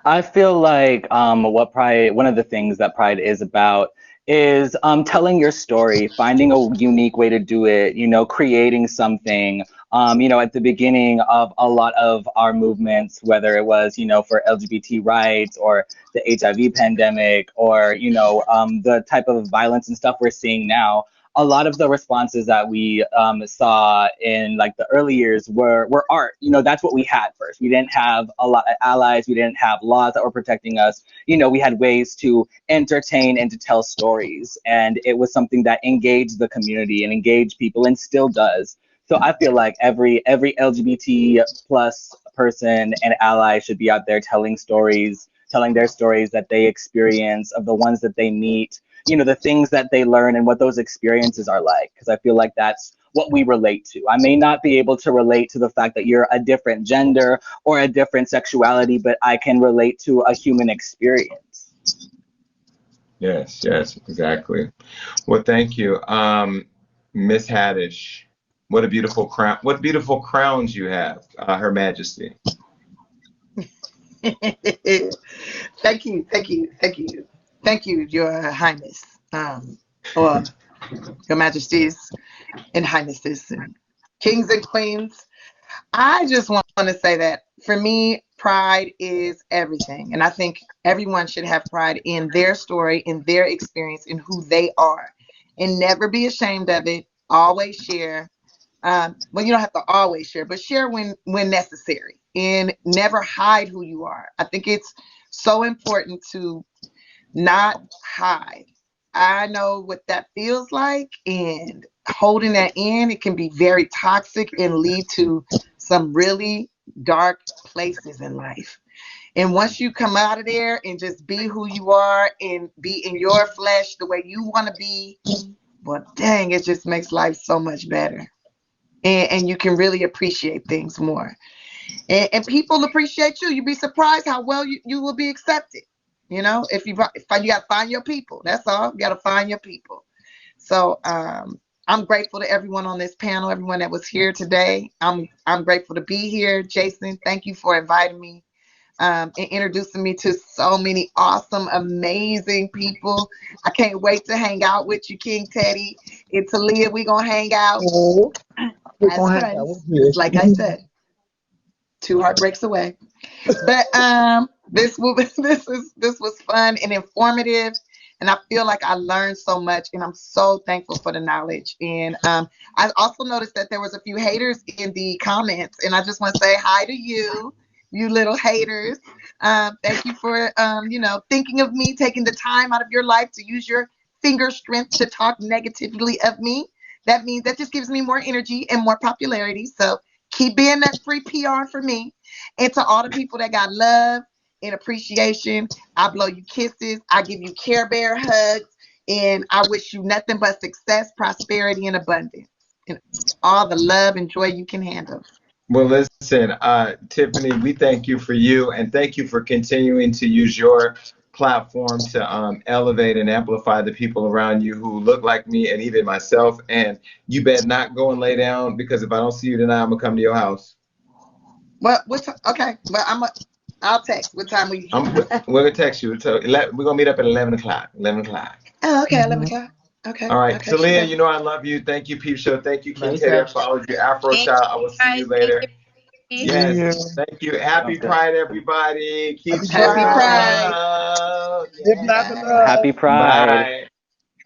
I feel like what Pride, one of the things that Pride is about is telling your story, finding a unique way to do it, you know, creating something. You know, at the beginning of a lot of our movements, whether it was, you know, for LGBT rights or the HIV pandemic or, you know, the type of violence and stuff we're seeing now, a lot of the responses that we saw in like the early years were art. You know, that's what we had first. We didn't have a lot of allies. We didn't have laws that were protecting us. You know, we had ways to entertain and to tell stories. And it was something that engaged the community and engaged people and still does. So I feel like every LGBT plus person and ally should be out there telling stories, telling their stories that they experience, of the ones that they meet, you know, the things that they learn and what those experiences are like. Because I feel like that's what we relate to. I may not be able to relate to the fact that you're a different gender or a different sexuality, but I can relate to a human experience. Yes, exactly. Well, thank you, Miss Haddish. What a beautiful crown! What beautiful crowns you have, Her Majesty. Thank you, Your Highness, or Your Majesties and Highnesses and Kings and Queens. I just want to say that for me, pride is everything, and I think everyone should have pride in their story, in their experience, in who they are, and never be ashamed of it. Always share. Well, you don't have to always share, but share when necessary, and never hide who you are. I think it's so important to not hide. I know what that feels like, and holding that in, it can be very toxic and lead to some really dark places in life. And once you come out of there and just be who you are and be in your flesh the way you want to be, well, dang, it just makes life so much better. And you can really appreciate things more. And people appreciate you. You'd be surprised how well you will be accepted. You know, if you got to find your people. That's all. You got to find your people. So I'm grateful to everyone on this panel, everyone that was here today. I'm grateful to be here. Jason, thank you for inviting me and introducing me to so many awesome, amazing people. I can't wait to hang out with you, King Teddy. And Talia, we're going to hang out as friends, like I said. 2 heartbreaks away. But this was fun and informative, and I feel like I learned so much, and I'm so thankful for the knowledge. And I also noticed that there was a few haters in the comments, and I just want to say hi to you little haters. Thank you for thinking of me, taking the time out of your life to use your finger strength to talk negatively of me. That means that just gives me more energy and more popularity. So keep being that free PR for me. And to all the people that got love and appreciation, I blow you kisses. I give you Care Bear hugs. And I wish you nothing but success, prosperity, and abundance. And all the love and joy you can handle. Well, listen, Tiffany, we thank you for you, and thank you for continuing to use your platform to elevate and amplify the people around you who look like me and even myself. And you better not go and lay down, because if I don't see you tonight, I'm gonna come to your house. Well, okay, but I'll text. What time we? We're gonna text you. So we're gonna meet up at 11 o'clock. 11 o'clock. Oh, okay, 11 o'clock. Okay. All right, okay, Talia, sure. you know I love you. Thank you, Peep Show. Thank you, King Teddy. I followed you. Afro Child, I will see you later. Yes. Yeah. Thank you. Happy Sounds good. Pride, everybody. Keep Happy Happy spreading the Pride. Pride. love. Live, laugh, and love. Happy Pride. Bye.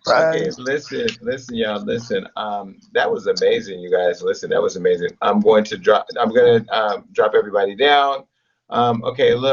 Pride. Okay, listen, y'all, listen. That was amazing, you guys. Listen, that was amazing. I'm going to drop everybody down. Okay, look.